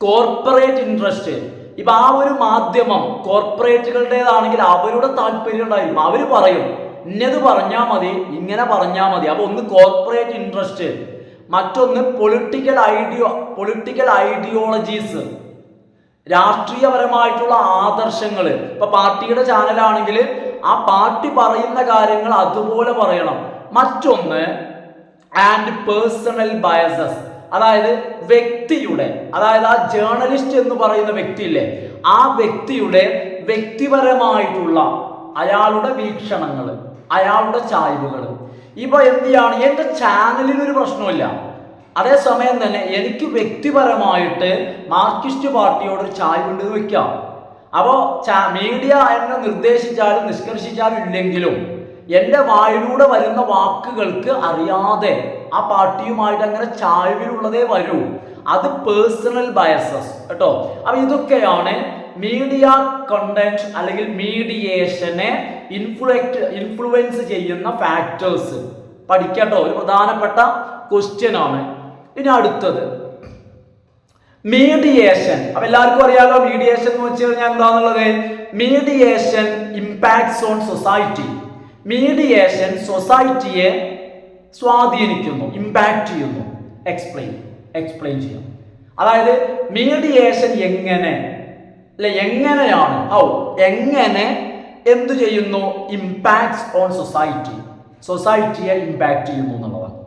കോർപ്പറേറ്റ് ഇൻട്രസ്റ്റ്. ഇപ്പൊ ആ ഒരു മാധ്യമം കോർപ്പറേറ്റുകളുടേതാണെങ്കിൽ അവരുടെ താല്പര്യം ഉണ്ടായിരിക്കും. അവർ പറയും ഇന്നത് പറഞ്ഞാൽ മതി, ഇങ്ങനെ പറഞ്ഞാൽ മതി. അപ്പൊ ഒന്ന് കോർപ്പറേറ്റ് ഇൻട്രസ്റ്റ്, മറ്റൊന്ന് പൊളിറ്റിക്കൽ ഐഡിയോളജീസ്, രാഷ്ട്രീയപരമായിട്ടുള്ള ആദർശങ്ങൾ. ഇപ്പൊ പാർട്ടിയുടെ ചാനലാണെങ്കിൽ ആ പാർട്ടി പറയുന്ന കാര്യങ്ങൾ അതുപോലെ പറയണം. മറ്റൊന്ന് ആൻഡ് പേഴ്സണൽ ബയസസ്, അതായത് വ്യക്തിയുടെ, അതായത് ആ ജേർണലിസ്റ്റ് എന്ന് പറയുന്ന വ്യക്തിയില്ലേ, ആ വ്യക്തിയുടെ വ്യക്തിപരമായിട്ടുള്ള അയാളുടെ വീക്ഷണങ്ങൾ, അയാളുടെ ചായ്വുകൾ. ഇപ്പൊ എന്ത് ചെയ്യാണ്? എൻ്റെ ചാനലിനൊരു പ്രശ്നമില്ല, അതേസമയം തന്നെ എനിക്ക് വ്യക്തിപരമായിട്ട് മാർക്സിസ്റ്റ് പാർട്ടിയോട് ഒരു ചായ്വുണ്ട് വെക്കാം. അപ്പോൾ മീഡിയ എന്നെ നിർദ്ദേശിച്ചാലും നിഷ്കർഷിച്ചാലും ഇല്ലെങ്കിലും എൻ്റെ വായിലൂടെ വരുന്ന വാക്കുകൾക്ക് അറിയാതെ ആ പാർട്ടിയുമായിട്ട് അങ്ങനെ ചായ്വിലുള്ളതേ വരൂ. അത് പേഴ്സണൽ ബയസസ് കേട്ടോ. അപ്പൊ ഇതൊക്കെയാണ് മീഡിയ കണ്ടന്റ് അല്ലെങ്കിൽ മീഡിയേഷനെ ഇൻഫ്ലുവൻസ് ചെയ്യുന്ന ഫാക്ടേഴ്സ്. പഠിക്കട്ടോ, ഒരു പ്രധാനപ്പെട്ട ക്വസ്റ്റ്യൻ ആണ്. ഇനി അടുത്തത് മീഡിയേഷൻ. അപ്പൊ എല്ലാവർക്കും അറിയാലോ മീഡിയേഷൻ എന്ന് വെച്ച് കഴിഞ്ഞാൽ എന്താന്നുള്ളത്. Mediation impacts on society. Mediation സൊസൈറ്റിയെ സ്വാധീനിക്കുന്നു, ഇമ്പാക്ട് ചെയ്യുന്നു. എക്സ്പ്ലെയിൻ ചെയ്യാം. അതായത് മീഡിയേഷൻ എങ്ങനെ, അല്ലെ എങ്ങനെയാണ്, എങ്ങനെ എന്തു ചെയ്യുന്നു? ഇമ്പാക്ട്സ് ഓൺ സൊസൈറ്റി, സൊസൈറ്റിയെ ഇമ്പാക്ട് ചെയ്യുന്നു എന്നുള്ളതാണ്.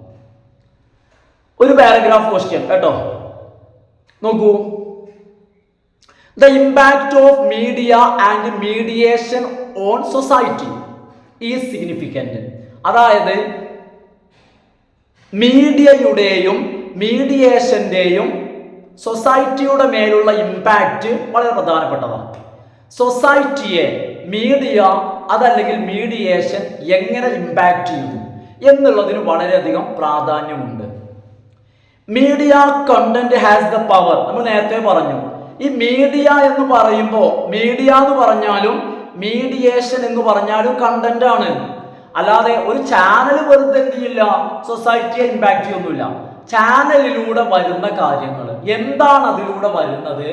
ഒരു പാരഗ്രാഫ് ക്വസ്റ്റ്യൻ കേട്ടോ, നോക്കൂ. The impact of media and mediation on society is significant. അതായത് മീഡിയയുടെയും മീഡിയേഷന്റെയും സൊസൈറ്റിയുടെ മേലുള്ള ഇമ്പാക്റ്റ് വളരെ പ്രധാനപ്പെട്ടതാണ്. സൊസൈറ്റിയെ മീഡിയ അതല്ലെങ്കിൽ മീഡിയേഷൻ എങ്ങനെ ഇമ്പാക്റ്റ് ചെയ്യുന്നു എന്നുള്ളതിന് വളരെയധികം പ്രാധാന്യമുണ്ട്. Media content has the power. നമ്മൾ നേരത്തെ പറഞ്ഞു, ഈ മീഡിയ എന്ന് പറയുമ്പോൾ മീഡിയ എന്ന് പറഞ്ഞാലും മീഡിയേഷൻ എന്ന് പറഞ്ഞാലും കണ്ടന്റ് ആണ്. അല്ലാതെ ഒരു ചാനൽ വെറുതെ എന്ത് ചെയ്യില്ല, സൊസൈറ്റിയെ ഇമ്പാക്ട് ചെയ്യൊന്നുമില്ല. ചാനലിലൂടെ വരുന്ന കാര്യങ്ങൾ എന്താണ്, അതിലൂടെ വരുന്നത്,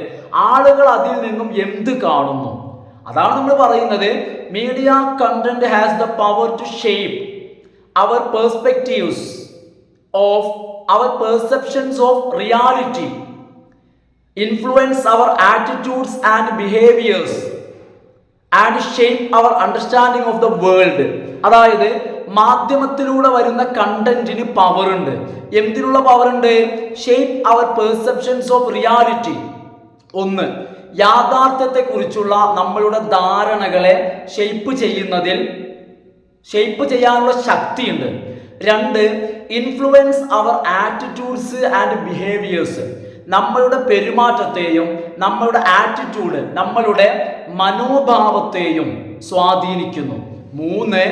ആളുകൾ അതിൽ നിന്നും എന്ത് കാണുന്നു, അതാണ് നമ്മൾ പറയുന്നത്. Media content has the power to shape our perspectives of our perceptions of reality, influence our attitudes and behaviors and shape our understanding of the world. അതായത് മാധ്യമത്തിലൂടെ വരുന്ന കണ്ടന്റിന് പവർ ഉണ്ട്. എന്തിനുള്ള പവർ ഉണ്ട്? Shape our perceptions of reality. ഒന്ന്, യാഥാർത്ഥ്യത്തെ കുറിച്ചുള്ള നമ്മളുടെ ധാരണകളെ ഷേപ്പ് ചെയ്യാനുള്ള ശക്തിയുണ്ട്. രണ്ട്, influence our attitudes and behaviours. നമ്മളുടെ പെരുമാറ്റത്തെയും നമ്മളുടെ ആറ്റിറ്റ്യൂഡ്, നമ്മളുടെ മനോഭാവത്തെയും സ്വാധീനിക്കുന്നു. മൂന്ന്,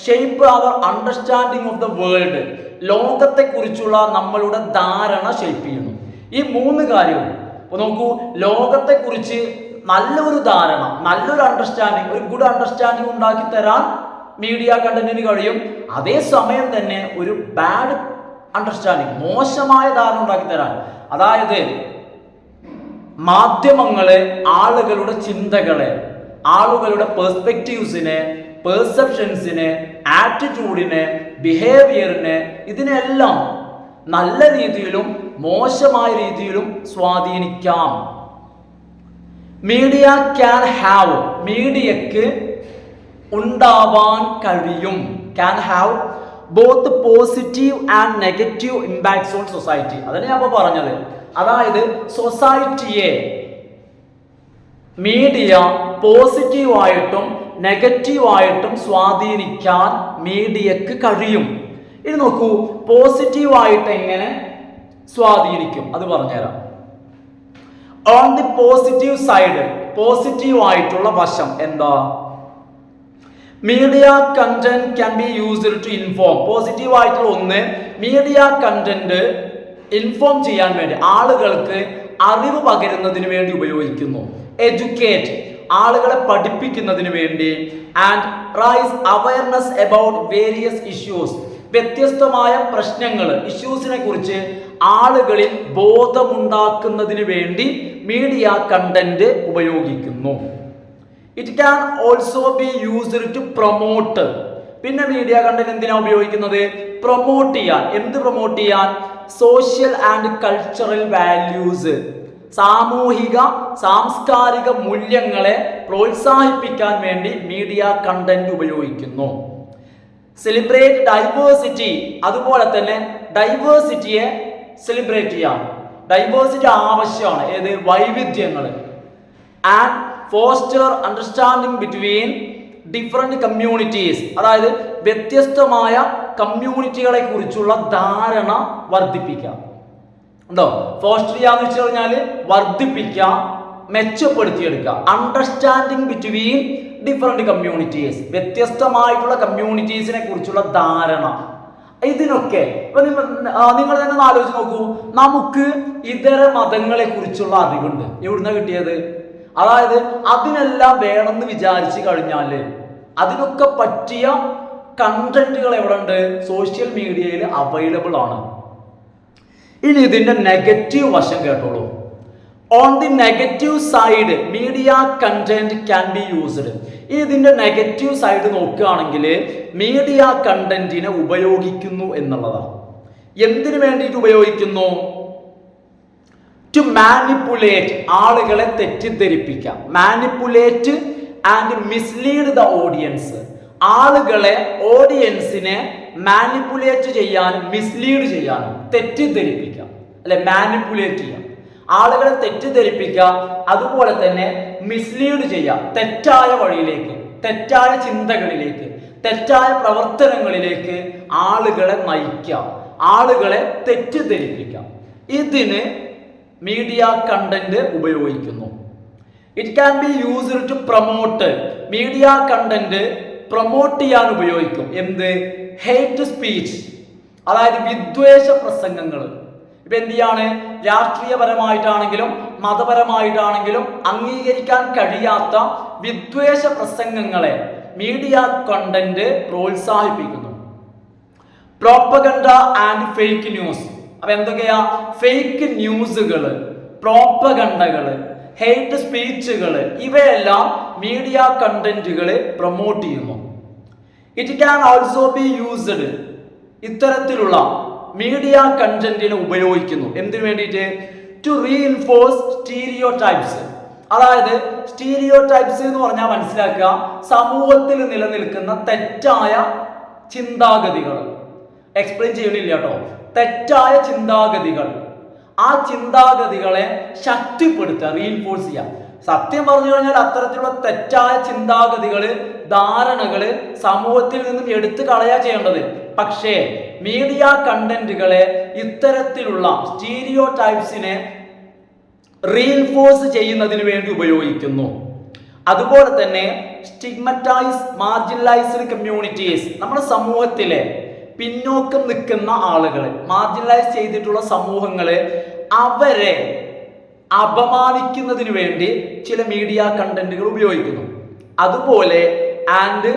shape our understanding of the world. ലോകത്തെക്കുറിച്ചുള്ള നമ്മളുടെ ധാരണ ഷേപ്പ് ചെയ്യുന്നു. ഈ മൂന്ന് കാര്യവും ഇപ്പോൾ നോക്കൂ, ലോകത്തെക്കുറിച്ച് നല്ലൊരു ധാരണ, നല്ലൊരു അണ്ടർസ്റ്റാൻഡിങ്, ഒരു ഗുഡ് അണ്ടർസ്റ്റാൻഡിങ് ഉണ്ടാക്കി തരാൻ മീഡിയ കണ്ടന്റിന് കഴിയും. അതേസമയം തന്നെ ഒരു ബാഡ് അണ്ടർസ്റ്റാൻഡിങ്, മോശമായ ധാരണ ഉണ്ടാക്കി തരാൻ. അതായത് മാധ്യമങ്ങളെ ആളുകളുടെ ചിന്തകളെ, ആളുകളുടെ പെർസ്പെക്റ്റീവ്സിനെ, പെർസെപ്ഷൻസിനെ, ആറ്റിറ്റ്യൂഡിനെ, ബിഹേവിയറിനെ, ഇതിനെല്ലാം നല്ല രീതിയിലും മോശമായ രീതിയിലും സ്വാധീനിക്കാം. മീഡിയ ക്യാൻ ഹാവ്, മീഡിയക്ക് ഉണ്ടാവാൻ കഴിയും, can have both positive and negative impacts on society. അതാണ് ഞാൻ ഇപ്പോൾ പറഞ്ഞത്. അതായത് സൊസൈറ്റിയെ മീഡിയ പോസിറ്റീവായിട്ടും നെഗറ്റീവായിട്ടും സ്വാധീനിക്കാൻ മീഡിയക്ക് കഴിയും. ഇനി നോക്കൂ, പോസിറ്റീവായിട്ട് എങ്ങനെ സ്വാധീനിക്കും അത് പറഞ്ഞുതരാം. ഓൺ ദി പോസിറ്റീവ് സൈഡ്, പോസിറ്റീവായിട്ടുള്ള വശം എന്താ? Media content can be used to inform. Positive ആയിട്ടുള്ള ഒന്ന്, മീഡിയ കണ്ടന്റ് ഇൻഫോം ചെയ്യാൻ വേണ്ടി, ആളുകൾക്ക് അറിവ് പകരുന്നതിന് വേണ്ടി ഉപയോഗിക്കുന്നു. എഡ്യൂക്കേറ്റ്, ആളുകളെ പഠിപ്പിക്കുന്നതിന് വേണ്ടി. And raise awareness about various issues, വ്യത്യസ്തമായ പ്രശ്നങ്ങൾ, ഇഷ്യൂസിനെ കുറിച്ച് ആളുകളിൽ ബോധമുണ്ടാക്കുന്നതിന് വേണ്ടി മീഡിയ കണ്ടന്റ് ഉപയോഗിക്കുന്നു. It can also be used to promote. പിന്നെ മീഡിയ കണ്ടന്റ് എന്തിനാ ഉപയോഗിക്കുന്നത്? പ്രൊമോട്ട് ചെയ്യാൻ. എന്ത് പ്രൊമോട്ട് ചെയ്യാൻ? സോഷ്യൽ ആൻഡ് കൾച്ചറൽ വാല്യൂസ്, സാമൂഹിക സാംസ്കാരിക മൂല്യങ്ങളെ പ്രോത്സാഹിപ്പിക്കാൻ വേണ്ടി മീഡിയ കണ്ടന്റ് ഉപയോഗിക്കുന്നു. സെലിബ്രേറ്റ് ഡൈവേഴ്സിറ്റി, അതുപോലെ തന്നെ ഡൈവേഴ്സിറ്റിയെ സെലിബ്രേറ്റ് ചെയ്യാം. ഡൈവേഴ്സിറ്റി ആവശ്യമാണ്. ഏത്? വൈവിധ്യങ്ങൾ. And foster understanding between different communities, അതായത് വ്യത്യസ്തമായ കമ്മ്യൂണിറ്റികളെ കുറിച്ചുള്ള ധാരണ വർദ്ധിപ്പിക്കാം. ഉണ്ടോ? ഫോസ്റ്റർ ചെയ്യാന്ന് വെച്ച് കഴിഞ്ഞാൽ വർദ്ധിപ്പിക്കുക, മെച്ചപ്പെടുത്തിയെടുക്കുക. അണ്ടർസ്റ്റാൻഡിങ് ബിറ്റ്വീൻ ഡിഫറെന്റ് കമ്മ്യൂണിറ്റീസ്, വ്യത്യസ്തമായിട്ടുള്ള കമ്മ്യൂണിറ്റീസിനെ കുറിച്ചുള്ള ധാരണ. ഇതിനൊക്കെ ഇപ്പൊ നിങ്ങൾ തന്നെ ആലോചിച്ച് നോക്കൂ, നമുക്ക് ഇതര മതങ്ങളെ കുറിച്ചുള്ള അറിവുണ്ട്. എവിടുന്ന കിട്ടിയത്? അതായത് അതിനെല്ലാം വേണമെന്ന് വിചാരിച്ചു കഴിഞ്ഞാൽ അതിനൊക്കെ പറ്റിയ കണ്ടന്റുകൾ എവിടെ ഉണ്ട്? സോഷ്യൽ മീഡിയയിൽ അവൈലബിൾ ആണ്. ഇനി ഇതിന്റെ നെഗറ്റീവ് വശം കേട്ടോളൂ. On the negative side media content can be used. ഇതിന്റെ നെഗറ്റീവ് സൈഡ് നോക്കുകയാണെങ്കിൽ മീഡിയ കണ്ടന്റിനെ ഉപയോഗിക്കുന്നു എന്നുള്ളതാണ്. എന്തിനു വേണ്ടിയിട്ട് ഉപയോഗിക്കുന്നു? ടു മാനിപ്പുലേറ്റ്, ആളുകളെ തെറ്റിദ്ധരിപ്പിക്കാം. Manipulate and mislead the audience, ആളുകളെ, ഓഡിയൻസിനെ മാനിപ്പുലേറ്റ് ചെയ്യാനും മിസ്ലീഡ് ചെയ്യാനും, തെറ്റിദ്ധരിപ്പിക്കാം, അല്ലെ? മാനിപ്പുലേറ്റ് ചെയ്യാം, ആളുകളെ തെറ്റിദ്ധരിപ്പിക്കാം. അതുപോലെ തന്നെ മിസ്ലീഡ് ചെയ്യാം, തെറ്റായ വഴിയിലേക്ക്, തെറ്റായ ചിന്തകളിലേക്ക്, തെറ്റായ പ്രവർത്തനങ്ങളിലേക്ക് ആളുകളെ നയിക്കാം. ആളുകളെ തെറ്റിദ്ധരിപ്പിക്കാം. ഇതിന് മീഡിയ കണ്ടന്റ് ഉപയോഗിക്കുന്നു. It can be used to promote. Media content promote ചെയ്യാൻ ഉപയോഗിക്കും. എന്ത്? ഹേറ്റ് സ്പീച്ച്, അതായത് വിദ്വേഷ പ്രസംഗങ്ങൾ. ഇപ്പൊ എന്ത് ചെയ്യാണ്? രാഷ്ട്രീയപരമായിട്ടാണെങ്കിലും മതപരമായിട്ടാണെങ്കിലും അംഗീകരിക്കാൻ കഴിയാത്ത വിദ്വേഷ പ്രസംഗങ്ങളെ മീഡിയ കണ്ടന്റ് പ്രോത്സാഹിപ്പിക്കുന്നു. Propaganda and fake news. അപ്പൊ എന്തൊക്കെയാ? ഫേക്ക് ന്യൂസുകള്, പ്രോപ്പഗണ്ടകള്, ഹേറ്റ് സ്പീച്ചുകള്, ഇവയെല്ലാം മീഡിയ കണ്ടന്റുകളെ പ്രൊമോട്ട് ചെയ്യുന്നു. It can also be used. ഇത്തരത്തിലുള്ള മീഡിയ കണ്ടന്റിനെ ഉപയോഗിക്കുന്നു. എന്തിനു വേണ്ടിയിട്ട്? To reinforce stereotypes. അതായത് സ്റ്റീരിയോടൈപ്സ് എന്ന് പറഞ്ഞാൽ മനസ്സിലാക്കുക, സമൂഹത്തിൽ നിലനിൽക്കുന്ന തെറ്റായ ചിന്താഗതികൾ. എക്സ്പ്ലെയിൻ ചെയ്യണില്ല കേട്ടോ. തെറ്റായ ചിന്താഗതികൾ, ആ ചിന്താഗതികളെ ശക്തിപ്പെടുത്തുക, റീഇൻഫോഴ്സ് ചെയ്യാം. സത്യം പറഞ്ഞു കഴിഞ്ഞാൽ അത്തരത്തിലുള്ള തെറ്റായ ചിന്താഗതികള്, ധാരണകള് സമൂഹത്തിൽ നിന്നും എടുത്തു കളയാ ചെയ്യേണ്ടത്. പക്ഷേ മീഡിയ കണ്ടന്റുകളെ ഇത്തരത്തിലുള്ള സ്റ്റീരിയോ ടൈപ്സിനെ റീഇൻഫോഴ്സ് ചെയ്യുന്നതിന് വേണ്ടി ഉപയോഗിക്കുന്നു. അതുപോലെ തന്നെ സ്റ്റിഗ്മറ്റൈസ് മാർജിനലൈസ്ഡ് കമ്മ്യൂണിറ്റീസ്. നമ്മുടെ സമൂഹത്തിലെ പിന്നോക്കം നിൽക്കുന്ന ആളുകള്, മാർജിനലൈസ് ചെയ്തിട്ടുള്ള സമൂഹങ്ങള്, അവരെ അപമാനിക്കുന്നതിന് വേണ്ടി ചില മീഡിയ കണ്ടന്റുകൾ ഉപയോഗിക്കുന്നു. അതുപോലെ ആൻഡ്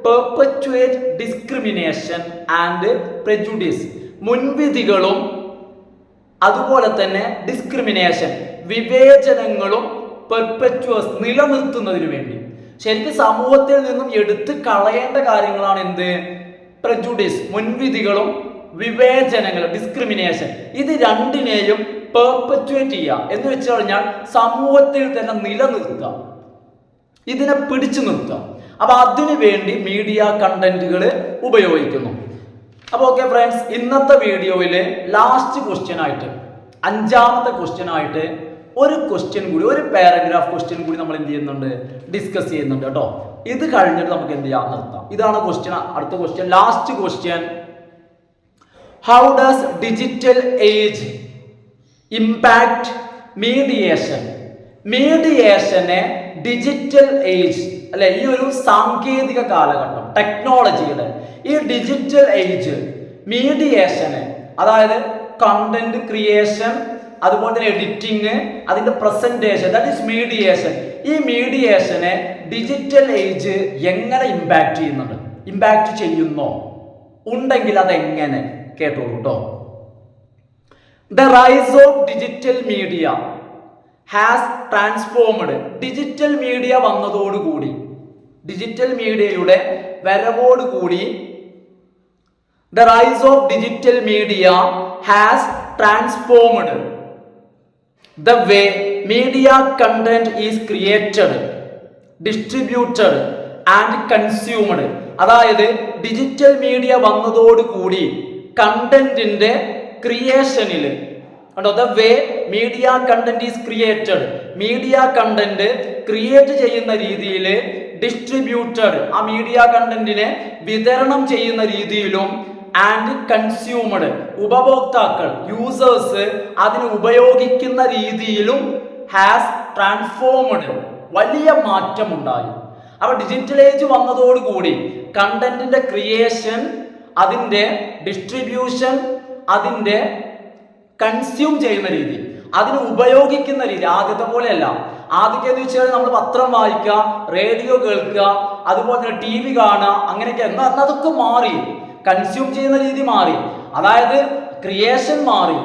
പെർപെച്വേറ്റ് ഡിസ്ക്രിമിനേഷൻ ആൻഡ് പ്രെജുഡീസ്. മുൻവിധികളും അതുപോലെ തന്നെ ഡിസ്ക്രിമിനേഷൻ, വിവേചനങ്ങളും പെർപെച്വേഴ്സ് നിലനിർത്തുന്നതിന് വേണ്ടി. ശരിക്കും സമൂഹത്തിൽ നിന്നും എടുത്തു കളയേണ്ട കാര്യങ്ങളാണ് എന്ത്? പ്രെജുഡീസ്, മുൻവിധികളും വിവേചനങ്ങളും, ഡിസ്ക്രിമിനേഷൻ. ഇത് രണ്ടിനെയും പെർപെച്വേറ്റ് ചെയ്യുക എന്ന് വെച്ച് കഴിഞ്ഞാൽ സമൂഹത്തിൽ തന്നെ നിലനിർത്തുക, ഇതിനെ പിടിച്ചു നിർത്തുക. അപ്പൊ അതിനു വേണ്ടി മീഡിയ കണ്ടന്റുകൾ ഉപയോഗിക്കുന്നു. അപ്പൊ ഓക്കെ ഫ്രണ്ട്സ്, ഇന്നത്തെ വീഡിയോയില് ലാസ്റ്റ് ക്വസ്റ്റ്യൻ ആയിട്ട്, അഞ്ചാമത്തെ ക്വസ്റ്റ്യൻ ആയിട്ട് ഒരു ക്വസ്റ്റ്യൻ കൂടി, ഒരു പാരഗ്രാഫ് ക്വസ്റ്റ്യൻ കൂടി നമ്മൾ എന്ത് ചെയ്യുന്നുണ്ട്? ഡിസ്കസ് ചെയ്യുന്നുണ്ട് കേട്ടോ. ഇത് കഴിഞ്ഞിട്ട് നമുക്ക് എന്ത് ചെയ്യാം? നിർത്താം. ഇതാണ് ക്വസ്റ്റ്യൻ. അടുത്ത question, last question. How does digital age impact mediation? മീഡിയേഷനെ ഡിജിറ്റൽ ഏജ്, അല്ലെ, ഈ ഒരു സാങ്കേതിക കാലഘട്ടം, ടെക്നോളജിയുടെ ഈ ഡിജിറ്റൽ ഏജ് മീഡിയേഷന്, അതായത് കണ്ടന്റ് ക്രിയേഷൻ, അതുപോലെ തന്നെ എഡിറ്റിംഗ്, അതിന്റെ പ്രസന്റേഷൻ, ദാറ്റ് ഈസ് മീഡിയേഷൻ. ഈ മീഡിയേഷനെ ഡിജിറ്റൽ ഏജ് എങ്ങനെ ഇമ്പാക്ട് ചെയ്യുന്നുണ്ട്? ഇമ്പാക്ട് ചെയ്യുന്നോ? ഉണ്ടെങ്കിൽ അതെങ്ങനെ? കേട്ടോളൂ കേട്ടോ. The rise of digital media has transformed. Digital media വന്നതോടുകൂടി, ഡിജിറ്റൽ മീഡിയയുടെ വരവോടുകൂടി, the rise of digital media has transformed the way media content is created, distributed and consumed. അതായത് ഡിജിറ്റൽ മീഡിയ വന്നതോടുകൂടി കണ്ടന്റിന്റെ ക്രിയേഷനിൽ, the way media content is created, media content create ചെയ്യുന്ന രീതിയിൽ, distributed, ആ മീഡിയ കണ്ടന്റിനെ വിതരണം ചെയ്യുന്ന രീതിയിലും, ആൻഡ് കൺസ്യൂമഡ്, ഉപഭോക്താക്കൾ, യൂസേഴ്സ് അതിന് ഉപയോഗിക്കുന്ന രീതിയിലും ഹാസ് ട്രാൻസ്ഫോംഡ്, വലിയ മാറ്റമുണ്ടായി. അപ്പൊ ഡിജിറ്റൽ ഏജ് വന്നതോടുകൂടി കണ്ടന്റിന്റെ ക്രിയേഷൻ, അതിന്റെ ഡിസ്ട്രിബ്യൂഷൻ, അതിന്റെ കൺസ്യൂം ചെയ്യുന്ന രീതി, അതിന് ഉപയോഗിക്കുന്ന രീതി ആദ്യത്തെ പോലെയല്ല. ആദ്യമൊക്കെ എന്ന് വെച്ചാൽ നമ്മൾ പത്രം വായിക്കുക, റേഡിയോ കേൾക്കുക, അതുപോലെ തന്നെ TV കാണുക, അങ്ങനെയൊക്കെ. എന്നാൽ അതൊക്കെ മാറി, കൺസ്യൂം ചെയ്യുന്ന രീതി മാറി. അതായത് ക്രിയേഷൻ മാറി,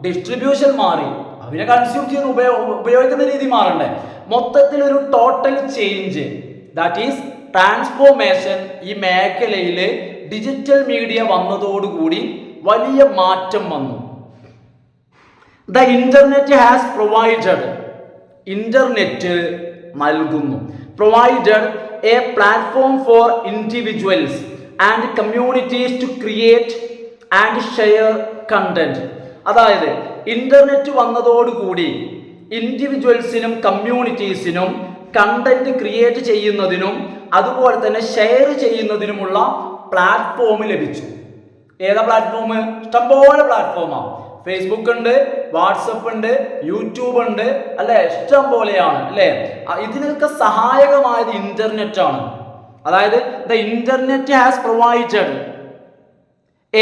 ഡിസ്ട്രിബ്യൂഷൻ മാറി, അവരെ കൺസ്യൂം ചെയ്യുന്ന ഉപയോഗിക്കുന്ന രീതി മാറണ്ടേ. മൊത്തത്തിൽ ഒരു total change, that is transformation ഈ മേഖലയിൽ ഡിജിറ്റൽ മീഡിയ വന്നതോടുകൂടി വലിയ മാറ്റം വന്നു. The internet has provided, internet നൽകുന്നു, provided a platform for individuals and communities to create and share content. അതായത് ഇന്റർനെറ്റ് വന്നതോടുകൂടി ഇൻഡിവിജ്വൽസിനും കമ്മ്യൂണിറ്റീസിനും കണ്ടന്റ് ക്രിയേറ്റ് ചെയ്യുന്നതിനും അതുപോലെ തന്നെ ഷെയർ ചെയ്യുന്നതിനുമുള്ള പ്ലാറ്റ്ഫോം ലഭിച്ചു. ഏതാ പ്ലാറ്റ്ഫോം? ഇഷ്ടംപോലെ പ്ലാറ്റ്ഫോമാണ്. ഫേസ്ബുക്ക് ഉണ്ട്, വാട്സപ്പ് ഉണ്ട്, യൂട്യൂബ് ഉണ്ട്, അല്ലെ? ഇഷ്ടം പോലെയാണ്, അല്ലെ? ഇതിനൊക്കെ സഹായകമായത് ഇന്റർനെറ്റ് ആണ്. അതായത് the internet has provided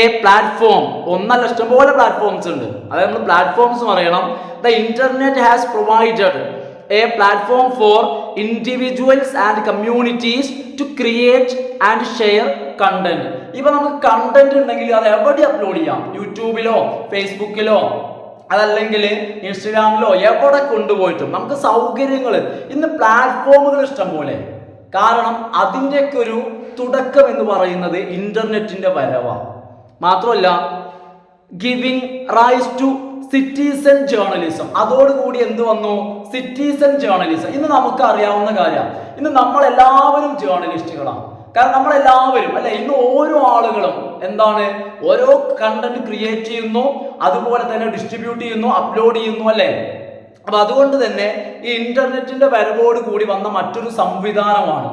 a platform. ഒന്നല്ല, ഇഷ്ടംപോലെ പ്ലാറ്റ്ഫോംസ് ഉണ്ട്. അതായത് നമ്മൾ പ്ലാറ്റ്ഫോംസ് പറയണം. The internet has provided a platform for individuals and communities to create and share content. ഇപ്പൊ നമുക്ക് കണ്ടന്റ് ഉണ്ടെങ്കിൽ അത് എവിടെ അപ്ലോഡ് ചെയ്യാം? യൂട്യൂബിലോ ഫേസ്ബുക്കിലോ അതല്ലെങ്കിൽ ഇൻസ്റ്റഗ്രാമിലോ എവിടെ കൊണ്ടുപോയിട്ടും നമുക്ക് സൗകര്യങ്ങൾ ഇന്ന് പ്ലാറ്റ്ഫോമുകൾ ഇഷ്ടം പോലെ. കാരണം അതിൻ്റെയൊക്കെ ഒരു തുടക്കം എന്ന് പറയുന്നത് ഇന്റർനെറ്റിന്റെ വരവാണ്. മാത്രമല്ല giving rise to citizen journalism. അതോടുകൂടി എന്ത് വന്നു? Citizen journalism. ഇന്ന് നമുക്ക് അറിയാവുന്ന കാര്യമാണ്. ഇന്ന് നമ്മളെല്ലാവരും ജേർണലിസ്റ്റുകളാണ്. കാരണം നമ്മളെല്ലാവരും, അല്ലെ? ഇന്ന് ഓരോ ആളുകളും എന്താണ്? ഓരോ കണ്ടന്റ് ക്രിയേറ്റ് ചെയ്യുന്നു, അതുപോലെ തന്നെ ഡിസ്ട്രിബ്യൂട്ട് ചെയ്യുന്നു, അപ്ലോഡ് ചെയ്യുന്നു, അല്ലെ? അപ്പൊ അതുകൊണ്ട് തന്നെ ഈ ഇന്റർനെറ്റിന്റെ വരവോട് കൂടി വന്ന മറ്റൊരു സംവിധാനമാണ്,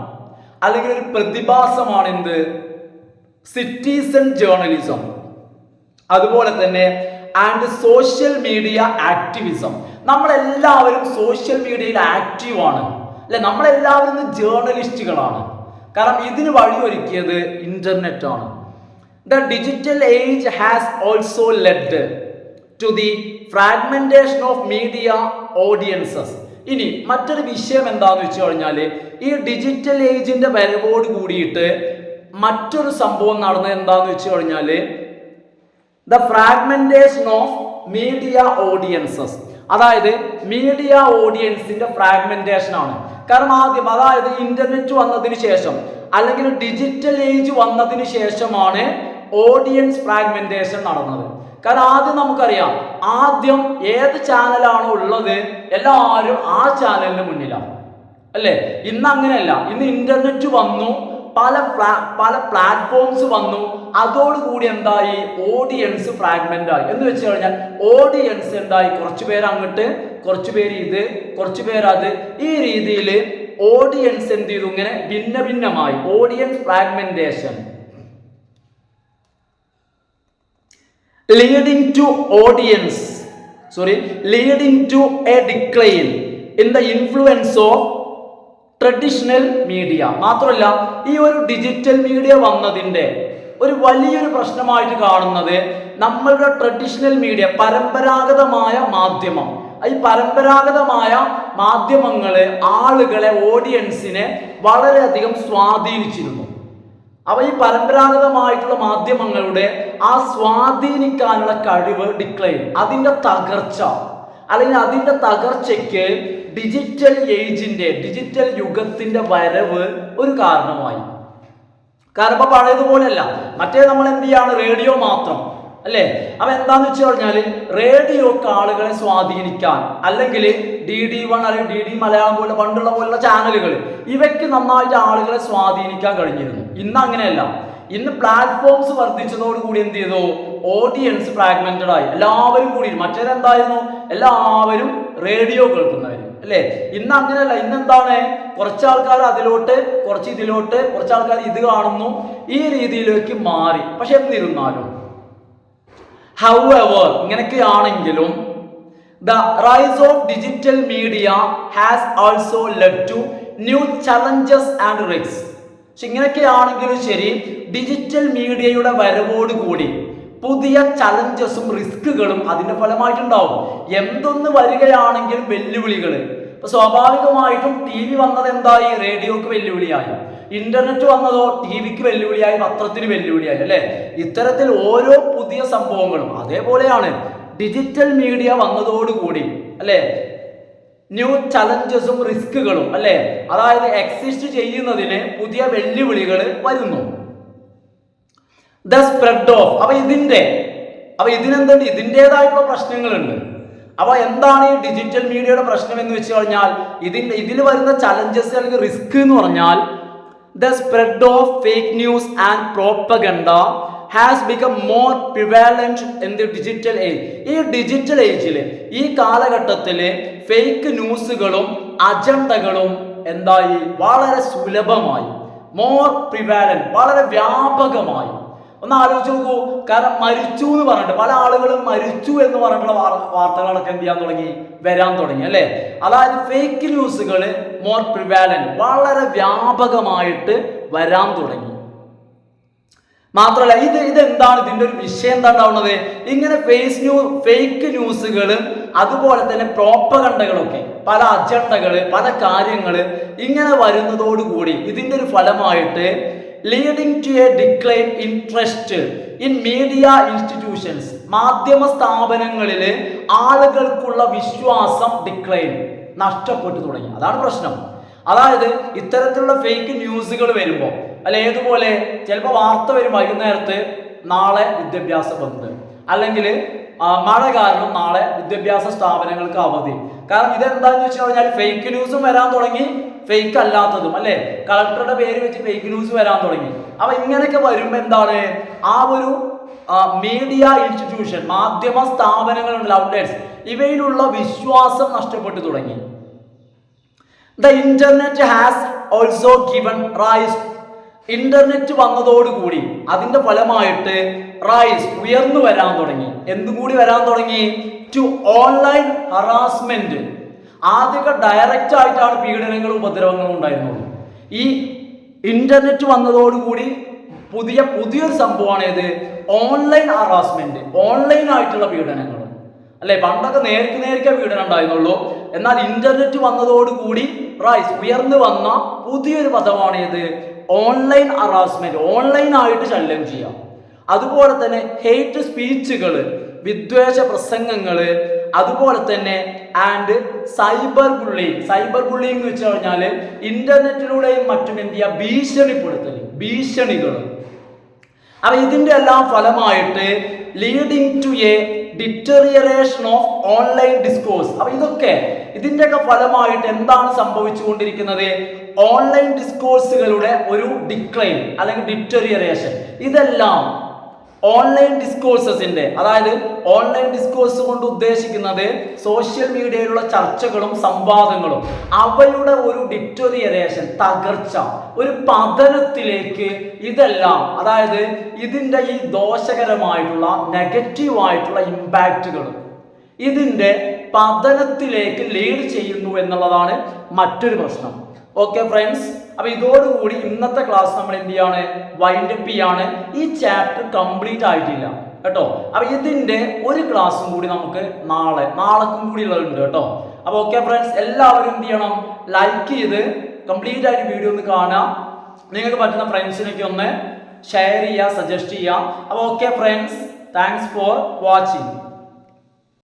അല്ലെങ്കിൽ ഒരു പ്രതിഭാസമാണ് എന്ത്? Citizen journalism. അതുപോലെ തന്നെ ആൻഡ് സോഷ്യൽ മീഡിയ ആക്ടിവിസം. നമ്മളെല്ലാവരും സോഷ്യൽ മീഡിയയിൽ ആക്റ്റീവ് ആണ്, അല്ലെ? നമ്മളെല്ലാവരും ജേർണലിസ്റ്റുകളാണ്. കാരണം ഇതിന് വഴിയൊരുക്കിയത് ഇന്റർനെറ്റ് ആണ്. The digital age has also led to the fragmentation of media audiences. ഇനി മറ്റൊരു വിഷയം എന്താന്ന് വെച്ച് കഴിഞ്ഞാൽ, ഈ ഡിജിറ്റൽ ഏജിന്റെ വരവോട് കൂടിയിട്ട് മറ്റൊരു സംഭവം നടന്നത് എന്താന്ന് വെച്ച് കഴിഞ്ഞാൽ the fragmentation of media audiences. അതായത് മീഡിയ ഓഡിയൻസിന്റെ ഫ്രാഗ്മെന്റേഷൻ ആണ്. കാരണം ആദ്യം, അതായത് ഇന്റർനെറ്റ് വന്നതിന് ശേഷം അല്ലെങ്കിൽ ഡിജിറ്റൽ ഏജ് വന്നതിന് ശേഷമാണ് ഓഡിയൻസ് ഫ്രാഗ്മെന്റേഷൻ നടന്നത്. കാരണം ആദ്യം നമുക്കറിയാം, ആദ്യം ഏത് ചാനലാണോ ഉള്ളത് എല്ലാവരും ആ ചാനലിന് മുന്നിലാണ്, അല്ലേ? ഇന്ന് അങ്ങനെയല്ല. ഇന്ന് ഇന്റർനെറ്റ് വന്നു, പല പ്ലാറ്റ്ഫോംസ് വന്നു. അതോടുകൂടി എന്തായി? ഓഡിയൻസ് ഫ്രാഗ്മെന്റ് ആയി. എന്ന് വെച്ച് കഴിഞ്ഞാൽ ഓഡിയൻസ് എന്തായി? കുറച്ചു പേര് അങ്ങോട്ട്, കുറച്ചു പേര് ഇത്, കുറച്ചു പേര് അത്. ഈ രീതിയിൽ ഓഡിയൻസ് എന്ത് ചെയ്തു? ഇങ്ങനെ ഭിന്ന ഭിന്നമായി. Audience fragmentation leading to a decline in the influence of traditional media. മാത്രമല്ല ഈ ഒരു ഡിജിറ്റൽ മീഡിയ വന്നതിൻ്റെ ഒരു വലിയൊരു പ്രശ്നമായിട്ട് കാണുന്നത് നമ്മളുടെ ട്രഡീഷണൽ മീഡിയ, പരമ്പരാഗതമായ മാധ്യമം. ഈ പരമ്പരാഗതമായ മാധ്യമങ്ങള് ആളുകളെ, ഓഡിയൻസിനെ വളരെയധികം സ്വാധീനിച്ചിരുന്നു. അവ ഈ പരമ്പരാഗതമായിട്ടുള്ള മാധ്യമങ്ങളുടെ ആ സ്വാധീനിക്കാനുള്ള കഴിവ് ഡിക്ലൈൻ, അതിൻ്റെ തകർച്ച, അല്ലെങ്കിൽ അതിൻ്റെ തകർച്ചയ്ക്ക് ഡിജിറ്റൽ യുഗത്തിന്റെ വരവ് ഒരു കാരണമായി. കാരണം ഇപ്പൊ പഴയതുപോലെയല്ല. മറ്റേ നമ്മൾ എന്ത് ചെയ്യാണ്? റേഡിയോ മാത്രം, അല്ലേ? അപ്പൊ എന്താന്ന് വെച്ച് കഴിഞ്ഞാല് റേഡിയോക്ക് ആളുകളെ സ്വാധീനിക്കാൻ, അല്ലെങ്കിൽ DD1 അല്ലെങ്കിൽ DD മലയാളം പോലെ പോലുള്ള ചാനലുകൾ, ഇവയ്ക്ക് നന്നായിട്ട് ആളുകളെ സ്വാധീനിക്കാൻ കഴിഞ്ഞിരുന്നു. ഇന്ന് അങ്ങനെയല്ല. ഇന്ന് പ്ലാറ്റ്ഫോംസ് വർദ്ധിച്ചതോടുകൂടി എന്ത് ചെയ്തു? ഓഡിയൻസ് ഫ്രാഗ്മെന്റഡ് ആയി. എല്ലാവരും കൂടി, മറ്റേതെന്തായിരുന്നു? എല്ലാവരും റേഡിയോ കേൾക്കുന്നവര്, അല്ലേ? ഇന്ന് അങ്ങനെയല്ല. ഇന്നെന്താണ്? കുറച്ച് ആൾക്കാർ അതിലോട്ട്, കുറച്ച് ഇതിലോട്ട്, കുറച്ച് ആൾക്കാർ ഇത് കാണുന്നു. ഈ രീതിയിലേക്ക് മാറി. പക്ഷെ എന്നിരുന്നാലും however, ഇങ്ങനെയൊക്കെയാണെങ്കിലും the rise of digital media has also led to new challenges and risks. ഇങ്ങനെയൊക്കെയാണെങ്കിലും ശരി, ഡിജിറ്റൽ മീഡിയയുടെ വരവോട് കൂടി പുതിയ ചലഞ്ചസും റിസ്കുകളും അതിന്റെ ഫലമായിട്ടുണ്ടാവും. എന്തൊന്ന് വരികയാണെങ്കിലും വെല്ലുവിളികൾ. ഇപ്പൊ സ്വാഭാവികമായിട്ടും TV വന്നത് എന്തായി? റേഡിയോക്ക് വെല്ലുവിളിയായി. ഇന്റർനെറ്റ് വന്നതോ TVക്ക് വെല്ലുവിളിയായി, പത്രത്തിന് വെല്ലുവിളിയായി, അല്ലെ? ഇത്തരത്തിൽ ഓരോ പുതിയ സംഭവങ്ങളും അതേപോലെയാണ് ഡിജിറ്റൽ മീഡിയ വന്നതോടുകൂടി, അല്ലെ? ന്യൂ ചലഞ്ചസും റിസ്കുകളും, അല്ലെ? അതായത് എക്സിസ്റ്റ് ചെയ്യുന്നതിന് പുതിയ വെല്ലുവിളികൾ വരുന്നു. ദ സ്പ്രെഡ് ഓഫ്, അപ്പൊ ഇതിനെന്തുണ്ട്? ഇതിൻ്റെതായിട്ടുള്ള പ്രശ്നങ്ങളുണ്ട്. അപ്പൊ എന്താണ് ഈ ഡിജിറ്റൽ മീഡിയയുടെ പ്രശ്നം എന്ന് വെച്ച് കഴിഞ്ഞാൽ, ഇതിൽ വരുന്ന ചലഞ്ചസ് അല്ലെങ്കിൽ റിസ്ക് എന്ന് പറഞ്ഞാൽ the spread of fake news and propaganda has become more prevalent in the digital age. ഈ ഡിജിറ്റൽ ഏജിൽ, ഈ കാലഘട്ടത്തിൽ ഫേക്ക് ന്യൂസുകളും അജണ്ടകളും എന്തായി? വളരെ സുലഭമായി. മോർ പ്രിവാലന്റ്, വളരെ വ്യാപകമായി. ഒന്ന് ആലോചിച്ച് നോക്കൂ. കാരണം മരിച്ചു എന്ന് പറഞ്ഞിട്ട് പല ആളുകളും മരിച്ചു എന്ന് പറഞ്ഞിട്ടുള്ള വാർത്തകളൊക്കെ എന്ത് ചെയ്യാൻ തുടങ്ങി, വരാൻ തുടങ്ങി അല്ലേ. അതായത് ഫേക്ക് ന്യൂസുകൾ മോർ പ്രിവാലന്റ്, വളരെ വ്യാപകമായിട്ട് വരാൻ തുടങ്ങി. മാത്രമല്ല ഇതെന്താണ് ഇതിന്റെ ഒരു വിഷയം എന്താ ഉണ്ടാവുന്നത്, ഇങ്ങനെ ഫേക്ക് ന്യൂസുകളും അതുപോലെ തന്നെ പ്രോപ്പഗണ്ടകളൊക്കെ, പല അജണ്ടകള്, പല കാര്യങ്ങള് ഇങ്ങനെ വരുന്നതോടുകൂടി ഇതിന്റെ ഒരു ഫലമായിട്ട് leading to a decline interest in media institutions, മാധ്യമ സ്ഥാപനങ്ങളിൽ ആളുകൾക്കുള്ള വിശ്വാസം ഡിക്ലൈൻ, നഷ്ടപ്പെട്ടു തുടങ്ങി. അതാണ് പ്രശ്നം. അതായത് ഇത്തരത്തിലുള്ള ഫേക്ക് ന്യൂസുകൾ വരുമ്പോൾ അല്ല, ഏതുപോലെ ചിലപ്പോൾ വാർത്ത വരും വൈകുന്നേരത്ത് നാളെ വിദ്യാഭ്യാസ ബന്ദ്, അല്ലെങ്കിൽ മഴ കാരണം നാളെ വിദ്യാഭ്യാസ സ്ഥാപനങ്ങൾക്ക് അവധി. കാരണം ഇതെന്താന്ന് വെച്ച് കഴിഞ്ഞാൽ ഫേക്ക് ന്യൂസും വരാൻ തുടങ്ങി, ഫേക്ക് അല്ലാത്തതും അല്ലെ, കളക്ടറുടെ പേര് വെച്ച് ഫേക്ക് ന്യൂസ് വരാൻ തുടങ്ങി. അപ്പൊ ഇങ്ങനെയൊക്കെ വരുമ്പോ എന്താണ്, ആ ഒരു മീഡിയ ഇൻസ്റ്റിറ്റ്യൂഷൻ, മാധ്യമ സ്ഥാപനങ്ങളുണ്ട്, ഔട്ട്ലെറ്റ്സ്, ഇവയിലുള്ള വിശ്വാസം നഷ്ടപ്പെട്ടു തുടങ്ങി. The internet has also given rise, internet വന്നതോടുകൂടി അതിന്റെ ഫലമായിട്ട് റൈസ്, ഉയർന്നു വരാൻ തുടങ്ങി. എന്തും കൂടി വരാൻ തുടങ്ങി, ടു ഓൺലൈൻ ഹറാസ്മെന്റ്. ആദ്യമൊക്കെ ഡയറക്റ്റ് ആയിട്ടാണ് പീഡനങ്ങളും ഉപദ്രവങ്ങളും ഉണ്ടായിരുന്നുള്ളൂ. ഈ ഇന്റർനെറ്റ് വന്നതോടുകൂടി പുതിയൊരു സംഭവമാണ് ഏത്, ഓൺലൈൻ ഹറാസ്മെന്റ്, ഓൺലൈൻ ആയിട്ടുള്ള പീഡനങ്ങൾ അല്ലെ. പണ്ടൊക്കെ നേർക്ക് പീഡനം ഉണ്ടായിരുന്നുള്ളൂ. എന്നാൽ ഇന്റർനെറ്റ് വന്നതോടുകൂടി റൈസ്, ഉയർന്നു വന്ന പുതിയൊരു പദമാണ് ഏത്, ഓൺലൈൻ ഹറാസ്മെന്റ്, ഓൺലൈൻ ആയിട്ട് ശല്യം ചെയ്യാം. അതുപോലെ തന്നെ ഹെയ്റ്റ് സ്പീച്ചുകൾ, വിദ്വേഷ പ്രസംഗങ്ങള്, അതുപോലെ തന്നെ and cyber bullying. Cyber bullying എന്ന് വെച്ച് കഴിഞ്ഞാൽ ഇന്റർനെറ്റിലൂടെയും മറ്റും എന്ത് ചെയ്യുക, ഭീഷണിപ്പെടുത്തല്, ഭീഷണികൾ. അപ്പൊ ഇതിന്റെ എല്ലാം ഫലമായിട്ട് leading to a deterioration of online discourse. അപ്പൊ ഇതിന്റെയൊക്കെ ഫലമായിട്ട് എന്താണ് സംഭവിച്ചുകൊണ്ടിരിക്കുന്നത്, ഓൺലൈൻ ഡിസ്കോഴ്സുകളുടെ ഒരു ഡിക്ലൈൻ അല്ലെങ്കിൽ ഡിറ്ററിയറേഷൻ. ഇതെല്ലാം ഓൺലൈൻ ഡിസ്കോഴ്സസിന്റെ, അതായത് ഓൺലൈൻ ഡിസ്കോഴ്സ് കൊണ്ട് ഉദ്ദേശിക്കുന്നത് സോഷ്യൽ മീഡിയയിലുള്ള ചർച്ചകളും സംവാദങ്ങളും, അവയുടെ ഒരു ഡിറ്ററിയറേഷൻ, തകർച്ച, ഒരു പതനത്തിലേക്ക് ഇതെല്ലാം, അതായത് ഇതിന്റെ ഈ ദോഷകരമായിട്ടുള്ള നെഗറ്റീവായിട്ടുള്ള ഇമ്പാക്റ്റുകൾ ഇതിന്റെ പതനത്തിലേക്ക് ലീഡ് ചെയ്യുന്നു എന്നുള്ളതാണ് മറ്റൊരു പ്രശ്നം. ഓക്കെ ഫ്രണ്ട്സ്, അപ്പൊ ഇതോടുകൂടി ഇന്നത്തെ ക്ലാസ് നമ്മൾ എന്ത് ചെയ്യാണ്, വൈൻഡ് അപ്പ് ചെയ്യാണ്. ഈ ചാപ്റ്റർ കംപ്ലീറ്റ് ആയിട്ടില്ല കേട്ടോ. അപ്പൊ ഇതിന്റെ ഒരു ക്ലാസ്സും കൂടി നമുക്ക് നാളേക്കും കൂടി ഉള്ളതുണ്ട് കേട്ടോ. അപ്പൊ ഓക്കെ ഫ്രണ്ട്സ്, എല്ലാവരും എന്ത് ചെയ്യണം, ലൈക്ക് ചെയ്ത് കംപ്ലീറ്റ് ആയിട്ട് വീഡിയോ ഒന്ന് കാണുക. നിങ്ങൾക്ക് പറ്റുന്ന ഫ്രണ്ട്സിനൊക്കെ ഒന്ന് ഷെയർ ചെയ്യുക, സജസ്റ്റ് ചെയ്യുക. അപ്പൊ okay friends, thanks for watching.